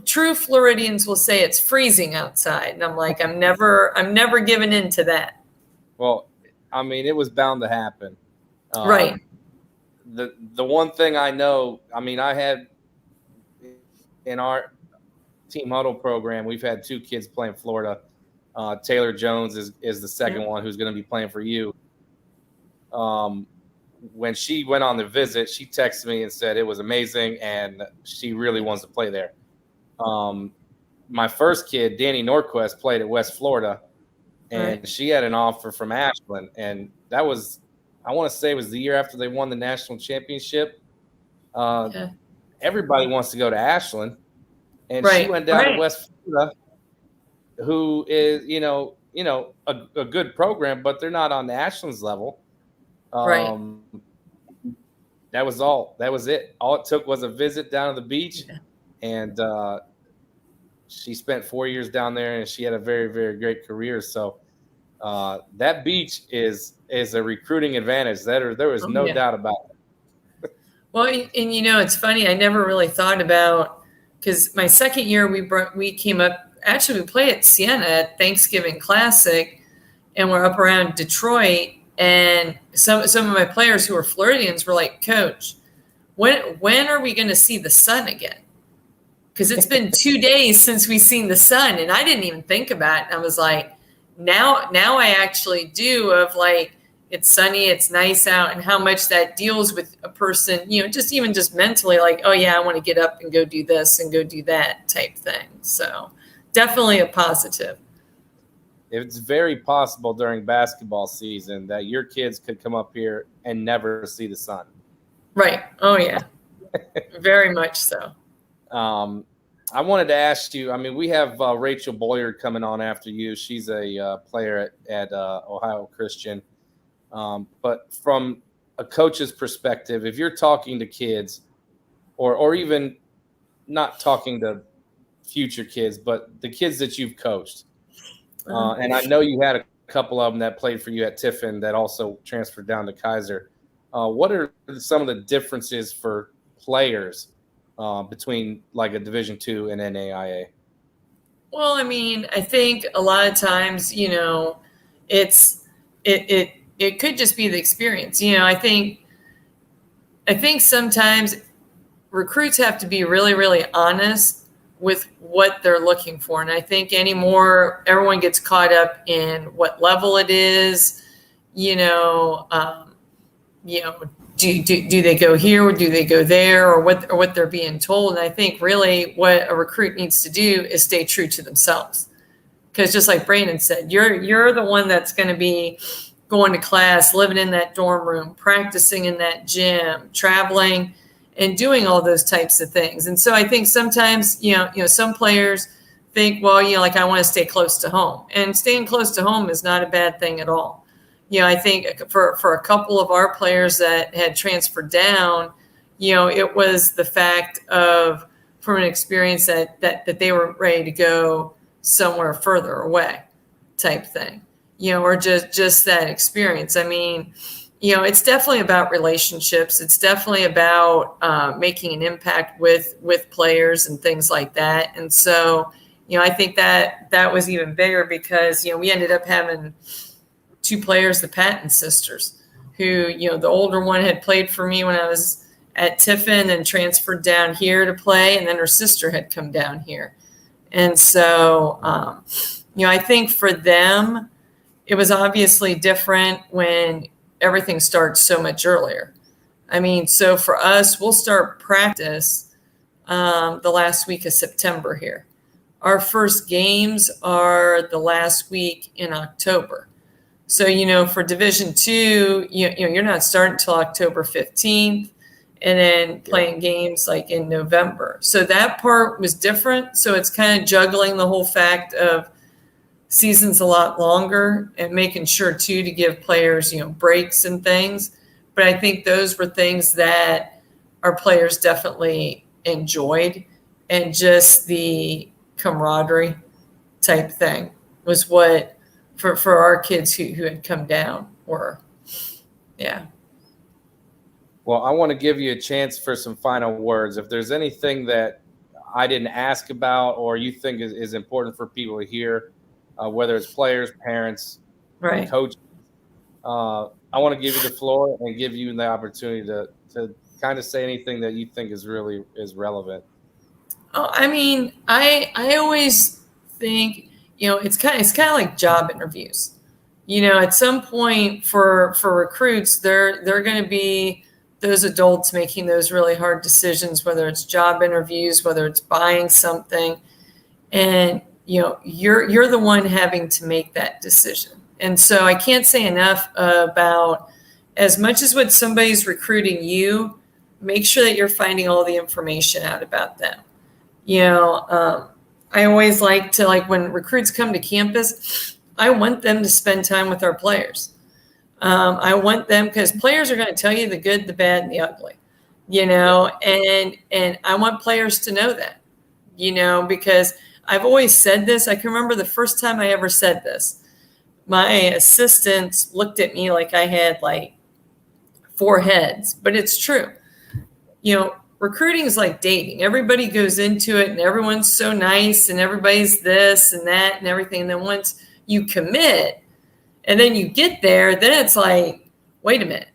True Floridians will say it's freezing outside, and I'm like, I'm never giving in to that. Well, I mean, it was bound to happen. Right. The one thing I know, I mean, I had in our team huddle program, we've had 2 kids playing Florida. Taylor Jones is the second one who's going to be playing for you. When she went on the visit, she texted me and said it was amazing and she really wants to play there. My first kid, Danny Norquist, played at West Florida, and she had an offer from Ashland, and that was, I want to say, it was the year after they won the national championship. Everybody wants to go to Ashland, and she went down to West Florida, who is, a good program, but they're not on the Ashland's level. That was all. That was it. All it took was a visit down to the beach, and she spent 4 years down there, and she had a very, very great career. So that beach is a recruiting advantage. There was no doubt about it. Well, and it's funny. I never really thought about, because my second year we came up. Actually, we played at Siena at Thanksgiving Classic, and we're up around Detroit. And some of my players who were Floridians were like, Coach, when are we going to see the sun again? Because it's been 2 days since we've seen the sun, and I didn't even think about it. And I was like, now I actually do, of like, it's sunny, it's nice out, and how much that deals with a person, just mentally, like, oh yeah, I want to get up and go do this and go do that type thing. So definitely a positive. It's very possible during basketball season that your kids could come up here and never see the sun. Right. Oh yeah. Very much so. I wanted to ask you, I mean, we have Rachel Boyer coming on after you. She's a player at Ohio Christian. But from a coach's perspective, if you're talking to kids or even not talking to future kids, but the kids that you've coached. And I know you had a couple of them that played for you at Tiffin that also transferred down to Kaiser. What are some of the differences for players between like a Division II and NAIA? Well, I mean, I think a lot of times, you know, it could just be the experience. You know, I think sometimes recruits have to be really, really honest with what they're looking for. And I think anymore, everyone gets caught up in what level it is, you know, do they go here or do they go there, or what they're being told. And I think really what a recruit needs to do is stay true to themselves. Because just like Brandon said, you're the one that's going to be going to class, living in that dorm room, practicing in that gym, traveling, and doing all those types of things. And so I think sometimes, you know, some players think, well, you know, like I want to stay close to home, and staying close to home is not a bad thing at all. You know, I think for a couple of our players that had transferred down, you know, it was the fact of from an experience that they were ready to go somewhere further away type thing, you know, or just that experience. I mean, you know, it's definitely about relationships. It's definitely about making an impact with players and things like that. And so, you know, I think that was even bigger because, you know, we ended up having two players, the Patton sisters, who, you know, the older one had played for me when I was at Tiffin and transferred down here to play. And then her sister had come down here. And so, you know, I think for them, it was obviously different when everything starts so much earlier. I mean, so for us, we'll start practice the last week of September here. Our first games are the last week in October. So, you know, for Division II, you know, you're not starting until October 15th and then playing games like in November. So that part was different. So it's kind of juggling the whole fact of season's a lot longer and making sure too to give players, you know, breaks and things. But I think those were things that our players definitely enjoyed, and just the camaraderie type thing was what for our kids who had come down were. Yeah. Well, I want to give you a chance for some final words. If there's anything that I didn't ask about or you think is important for people to hear, whether it's players, parents, Right. coaches, I want to give you the floor and give you the opportunity to kind of say anything that you think is relevant. Oh, I mean, I always think, you know, it's kind of like job interviews. You know, at some point for recruits, they're going to be those adults making those really hard decisions, whether it's job interviews, whether it's buying something, and you know, you're the one having to make that decision. And so I can't say enough about, as much as what somebody's recruiting you, make sure that you're finding all the information out about them. You know, I always like to, like when recruits come to campus, I want them to spend time with our players. I want them, because players are going to tell you the good, the bad, and the ugly, you know, and I want players to know that, you know, because I've always said this. I can remember the first time I ever said this. My assistants looked at me like I had like 4 heads, but it's true. You know, recruiting is like dating. Everybody goes into it and everyone's so nice and everybody's this and that and everything. And then once you commit and then you get there, then it's like, wait a minute.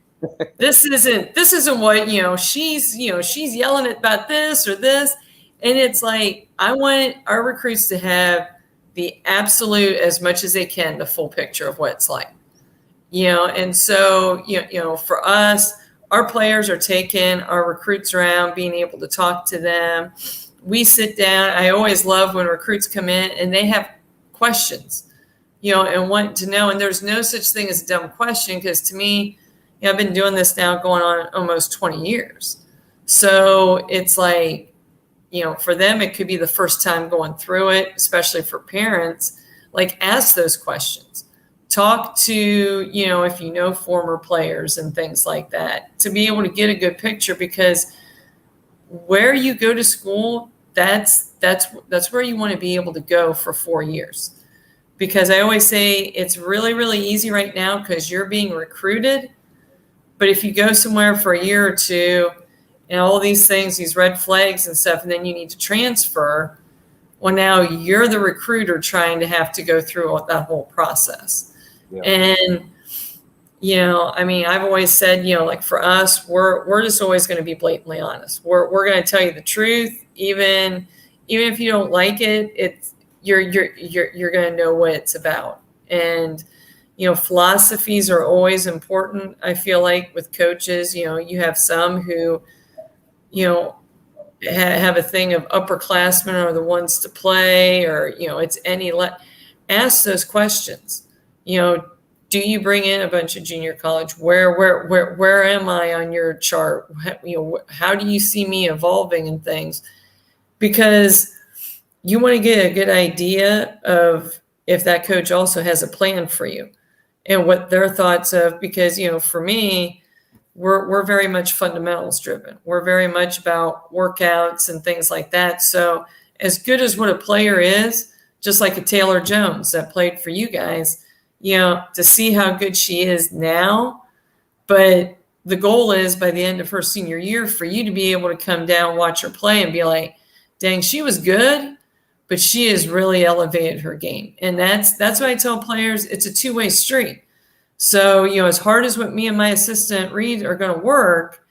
This isn't what, you know, she's yelling about this or this. And it's like, I want our recruits to have the absolute, as much as they can, the full picture of what it's like, you know? And so, you know, for us, our players are taking our recruits around, being able to talk to them. We sit down. I always love when recruits come in and they have questions, you know, and want to know. And there's no such thing as a dumb question, because to me, you know, I've been doing this now going on almost 20 years. So it's like, you know, for them, it could be the first time going through it, especially for parents. Like, ask those questions. Talk to, you know, if you know former players and things like that, to be able to get a good picture, because where you go to school, that's where you want to be able to go for 4 years. Because I always say it's really, really easy right now because you're being recruited. But if you go somewhere for a year or two and all these things, these red flags and stuff, and then you need to transfer, well, now you're the recruiter trying to have to go through that whole process. Yeah. And, I mean, I've always said, like for us, we're just always going to be blatantly honest. We're going to tell you the truth, even if you don't like it. You're going to know what it's about. And, philosophies are always important. I feel like with coaches, you have some who, have a thing of upperclassmen are the ones to play, or, it's ask those questions. Do you bring in a bunch of junior college? Where am I on your chart? How do you see me evolving in things? Because you want to get a good idea of if that coach also has a plan for you and what their thoughts of, because, for me, we're very much fundamentals driven. We're very much about workouts and things like that. So as good as what a player is, just like a Taylor Jones that played for you guys, to see how good she is now. But the goal is by the end of her senior year for you to be able to come down, watch her play and be like, dang, she was good, but she has really elevated her game. And that's what I tell players. It's a two-way street. So, as hard as what me and my assistant Reed are going to work,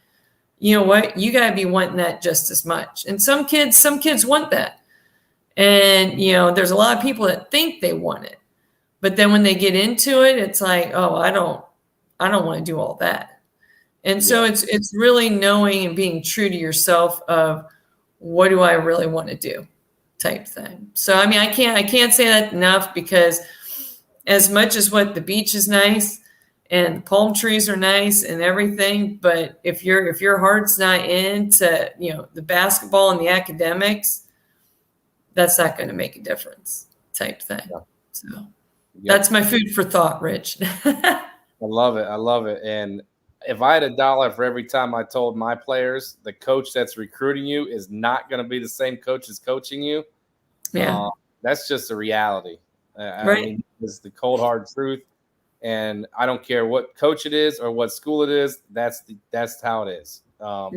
you know what, you got to be wanting that just as much. And some kids want that. And, there's a lot of people that think they want it. But then when they get into it, it's like, oh, I don't want to do all that. And so it's really knowing and being true to yourself of what do I really want to do type thing. So, I mean, I can't say that enough, because as much as what the beach is nice and the palm trees are nice and everything, but if your heart's not into, the basketball and the academics, that's not going to make a difference type thing. Yeah. So that's my food for thought, Rich. I love it. And if I had $1 for every time I told my players the coach that's recruiting you is not going to be the same coach as coaching you, that's just a reality. Right. I mean, it's the cold hard truth. And I don't care what coach it is or what school it is. That's how it is. Right.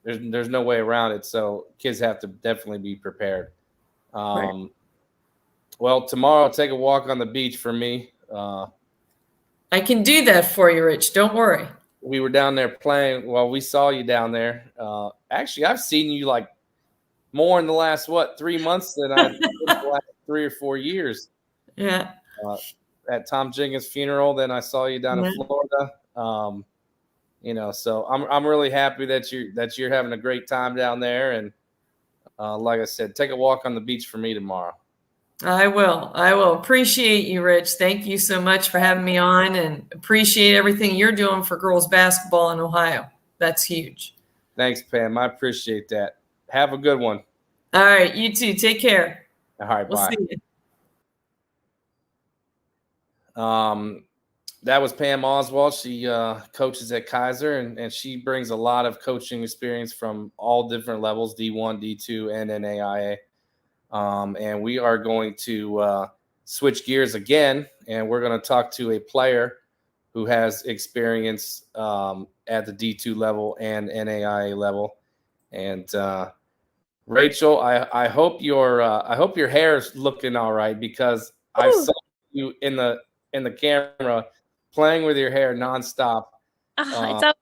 There's no way around it. So kids have to definitely be prepared. Right. Well, tomorrow, take a walk on the beach for me. I can do that for you, Rich. Don't worry. We were down there playing. Well, we saw you down there. Actually, I've seen you like more in the last, 3 months than I've seen the last 3 or 4 years. Yeah. At Tom Jenkins' funeral, then I saw you down in Florida. So I'm really happy that you're having a great time down there. And like I said, take a walk on the beach for me tomorrow. I will. Appreciate you, Rich. Thank you so much for having me on, and appreciate everything you're doing for girls basketball in Ohio. That's huge. Thanks, Pam. I appreciate that. Have a good one. All right. You too. Take care. All right. We'll bye. See you. That was Pam Oswald. She coaches at Kaiser, and she brings a lot of coaching experience from all different levels, D1, D2, and Naia. And we are going to switch gears again, and we're going to talk to a player who has experience at the D2 level and NAIA level. And Rachel, I hope your hair is looking all right, because I saw you in the camera playing with your hair nonstop. It's all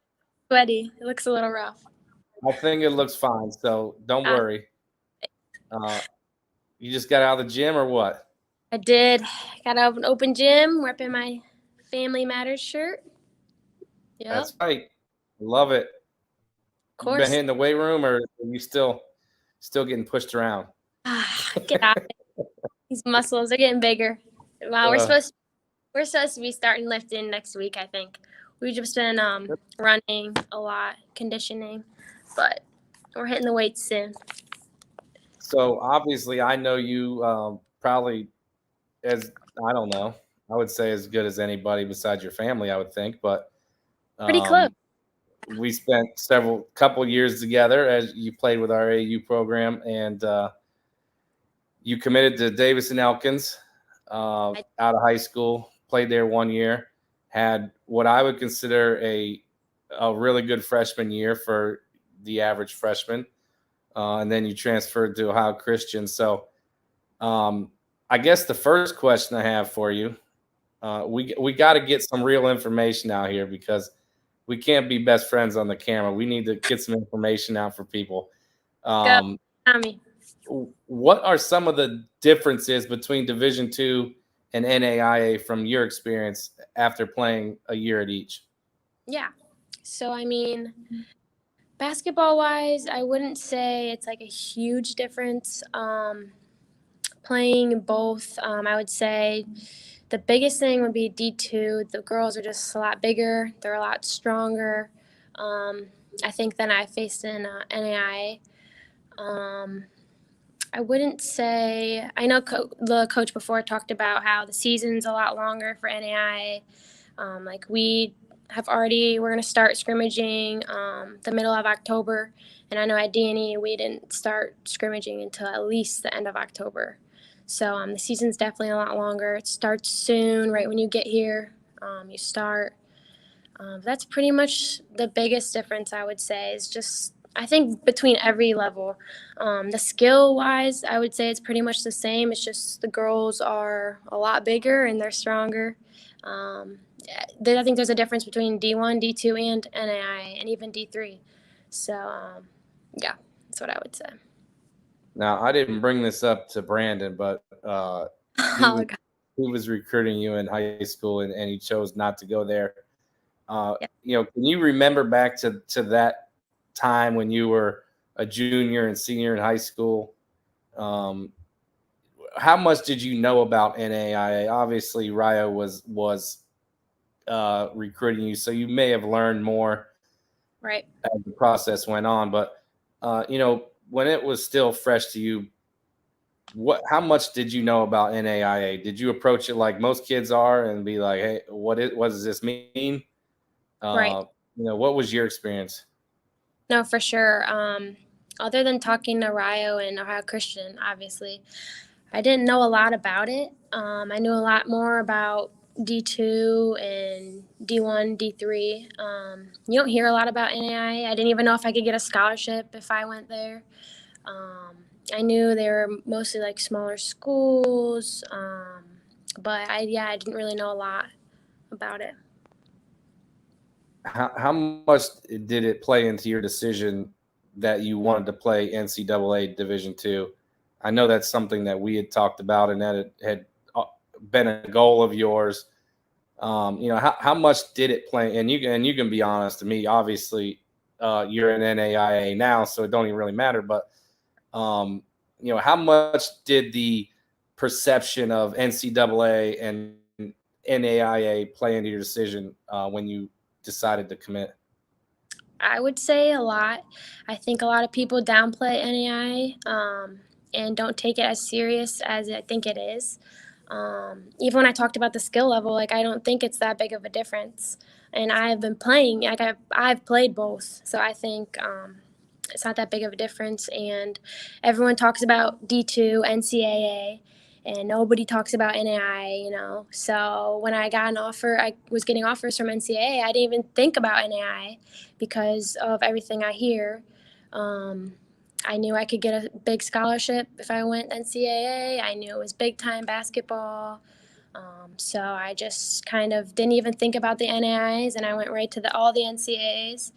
sweaty. It looks a little rough. I think it looks fine, so don't worry. You just got out of the gym or what? I did. Got out of an open gym, repping my Family Matters shirt. Yeah. That's right. Love it. Of course. You been hitting the weight room, or are you still getting pushed around? Get out of it. These muscles are getting bigger. Wow, we're supposed to be starting lifting next week, I think. We've just been running a lot, conditioning, but we're hitting the weights soon. So obviously, I know you probably I would say as good as anybody besides your family, I would think, but pretty close. we spent couple years together as you played with our AU program, and you committed to Davis and Elkins out of high school, played there 1 year, had what I would consider a really good freshman year for the average freshman. And then you transferred to Ohio Christian. So I guess the first question I have for you, we got to get some real information out here because we can't be best friends on the camera. We need to get some information out for people. Go, Tommy. What are some of the differences between Division II and NAIA from your experience after playing a year at each? Yeah. So, I mean, basketball-wise, I wouldn't say it's like a huge difference. Playing both, I would say the biggest thing would be D2. The girls are just a lot bigger. They're a lot stronger, I think, than I faced in NAIA. I wouldn't say – I know the coach before talked about how the season's a lot longer for NAIA. Like we're going to start scrimmaging the middle of October. And I know at D&E we didn't start scrimmaging until at least the end of October. So the season's definitely a lot longer. It starts soon, right when you get here. You start. That's pretty much the biggest difference, I would say, is just – I think between every level. The skill-wise, I would say it's pretty much the same. It's just the girls are a lot bigger and they're stronger. I think there's a difference between D1, D2, and NAIA, and even D3. So, yeah, that's what I would say. Now, I didn't bring this up to Brandon, but he was recruiting you in high school, and he chose not to go there. Yeah. Can you remember back to that time when you were a junior and senior in high school? How much did you know about NAIA? Obviously, Rio was recruiting you, so you may have learned more right as the process went on. But when it was still fresh to you, how much did you know about NAIA? Did you approach it like most kids are and be like, "Hey, what does this mean?" Right. What was your experience? No, for sure. Other than talking to Rio and Ohio Christian, obviously, I didn't know a lot about it. I knew a lot more about D2 and D1, D3. You don't hear a lot about NAIA. I didn't even know if I could get a scholarship if I went there. I knew they were mostly like smaller schools, but I didn't really know a lot about it. How much did it play into your decision that you wanted to play NCAA Division II? I know that's something that we had talked about and that it had been a goal of yours. How much did it play? And you can be honest to me. Obviously, you're in NAIA now, so it don't even really matter. But how much did the perception of NCAA and NAIA play into your decision when you decided to commit? I would say a lot. I think a lot of people downplay NAIA and don't take it as serious as I think it is. Even when I talked about the skill level, like I don't think it's that big of a difference. And I've been playing, like I've played both, so I think it's not that big of a difference. And everyone talks about D2, NCAA, and nobody talks about NAIA, So when I got an offer, I was getting offers from NCAA. I didn't even think about NAIA because of everything I hear. I knew I could get a big scholarship if I went NCAA. I knew it was big-time basketball. So I just kind of didn't even think about the NAIAs, and I went right to all the NCAAs,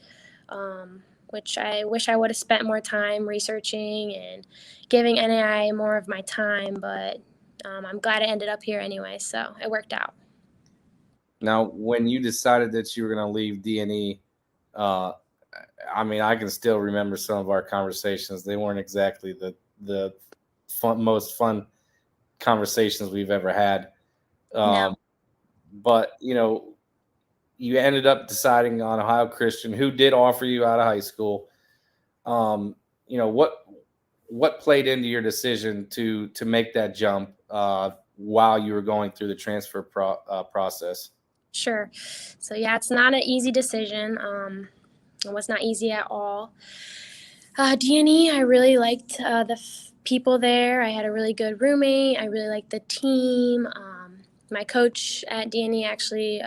which I wish I would have spent more time researching and giving NAIA more of my time, but I'm glad I ended up here anyway, so it worked out. Now, when you decided that you were going to leave D&E, I can still remember some of our conversations. They weren't exactly the most fun conversations we've ever had. No. But, you ended up deciding on Ohio Christian, who did offer you out of high school. What played into your decision to make that jump while you were going through the transfer process? Sure. So, it's not an easy decision. It was not easy at all. D&E, I really liked the people there. I had a really good roommate. I really liked the team. My coach at D&E actually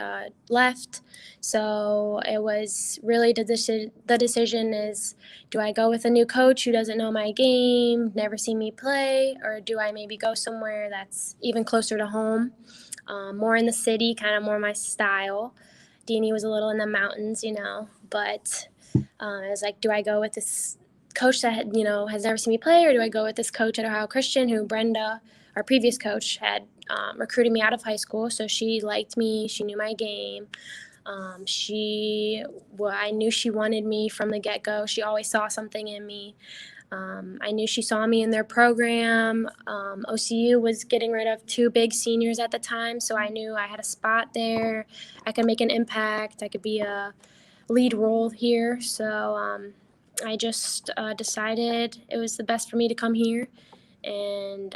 left, so it was really the decision is, do I go with a new coach who doesn't know my game, never seen me play, or do I maybe go somewhere that's even closer to home, more in the city, kind of more my style. D&E was a little in the mountains, but I was like, do I go with this coach that has never seen me play, or do I go with this coach at Ohio Christian who Brenda, our previous coach, had recruited me out of high school, so she liked me, she knew my game. I knew she wanted me from the get-go. She always saw something in me. I knew she saw me in their program. OCU was getting rid of 2 big seniors at the time, so I knew I had a spot there. I could make an impact. I could be a lead role here. So I just decided it was the best for me to come here. And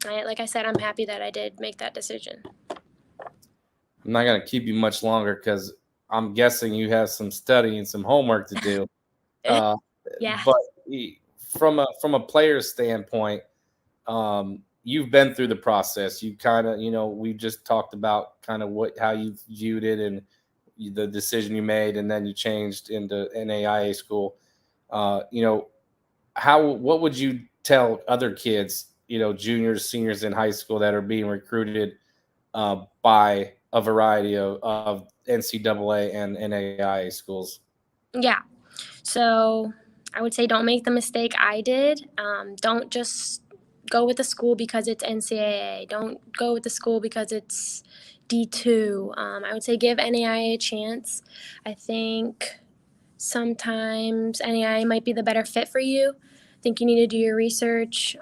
like I said, I'm happy that I did make that decision. I'm not going to keep you much longer because I'm guessing you have some studying, some homework to do. Yeah. But from a player's standpoint, you've been through the process. You kind of, we just talked about kind of how you viewed it and the decision you made, and then you changed into NAIA school. What would you tell other kids, juniors, seniors in high school that are being recruited by a variety of NCAA and NAIA schools? Yeah. So I would say don't make the mistake I did. Don't just go with the school because it's NCAA. Don't go with the school because it's D2. I would say give NAIA a chance. I think sometimes NAIA might be the better fit for you. I think you need to do your research.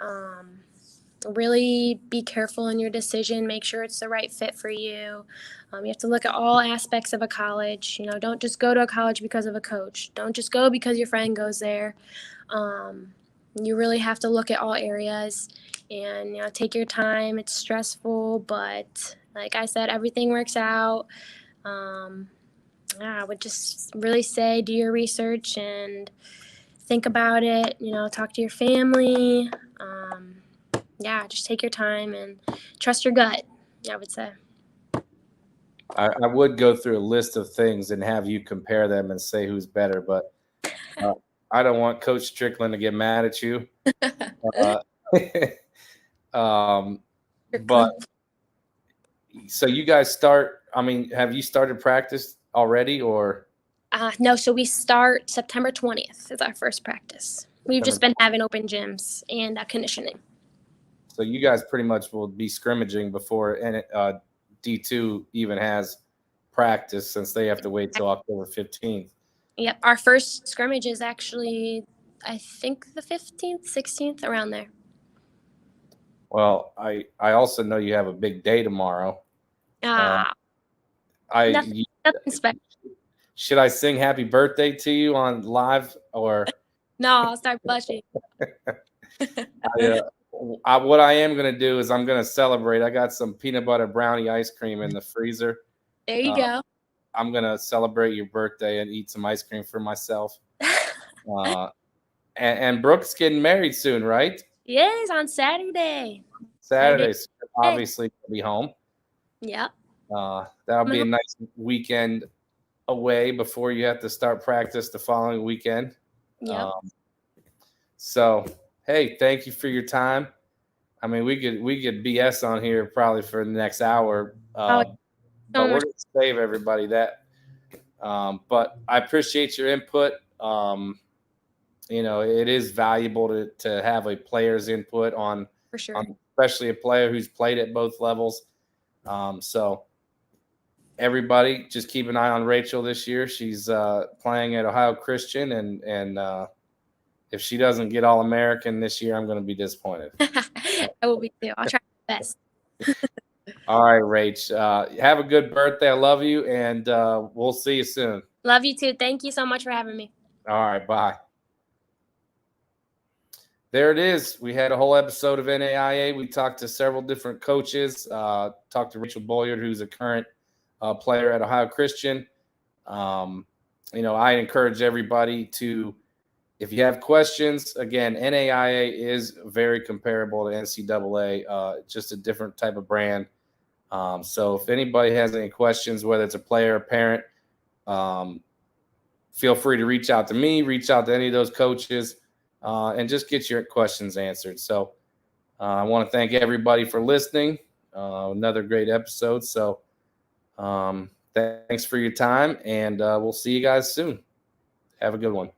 Really be careful in your decision. Make sure it's the right fit for you. You have to look at all aspects of a college. Don't just go to a college because of a coach. Don't just go because your friend goes there. You really have to look at all areas and take your time. It's stressful, but like I said, everything works out. I would just really say do your research and think about it. Talk to your family. Just take your time and trust your gut, I would say. I would go through a list of things and have you compare them and say who's better, but I don't want Coach Strickland to get mad at you. But so you guys have you started practice already or? No, so we start September 20th is our first practice. We've just been having open gyms and conditioning. So you guys pretty much will be scrimmaging before D2 even has practice, since they have to wait till October 15th. Yep. Our first scrimmage is actually, I think, the 15th, 16th, around there. Well, I also know you have a big day tomorrow. Nothing special. Should I sing happy birthday to you on live or? No, I'll start blushing. What I am going to do is I'm going to celebrate. I got some peanut butter brownie ice cream in the freezer. There you go. I'm going to celebrate your birthday and eat some ice cream for myself. And Brooke's getting married soon, right? Yes, on Saturday. Saturday. So obviously, we'll be home. Yep. That'll be a nice weekend away before you have to start practice the following weekend. Yep. So, hey, thank you for your time. I mean, we could BS on here probably for the next hour, but we're going to save everybody that. But I appreciate your input. It is valuable to have a player's input on, for sure, especially a player who's played at both levels. So everybody, just keep an eye on Rachel this year. She's playing at Ohio Christian, and if she doesn't get All-American this year, I'm going to be disappointed. I will be too. I'll try my best. All right, Rach. Have a good birthday. I love you, and we'll see you soon. Love you too. Thank you so much for having me. All right, bye. There it is. We had a whole episode of NAIA. We talked to several different coaches. Talked to Rachel Boyard, who's a current player at Ohio Christian. I encourage everybody to, if you have questions, again, NAIA is very comparable to NCAA, just a different type of brand. So if anybody has any questions, whether it's a player or parent, feel free to reach out to me, reach out to any of those coaches, and just get your questions answered. So I want to thank everybody for listening. Another great episode. So thanks for your time, and we'll see you guys soon. Have a good one.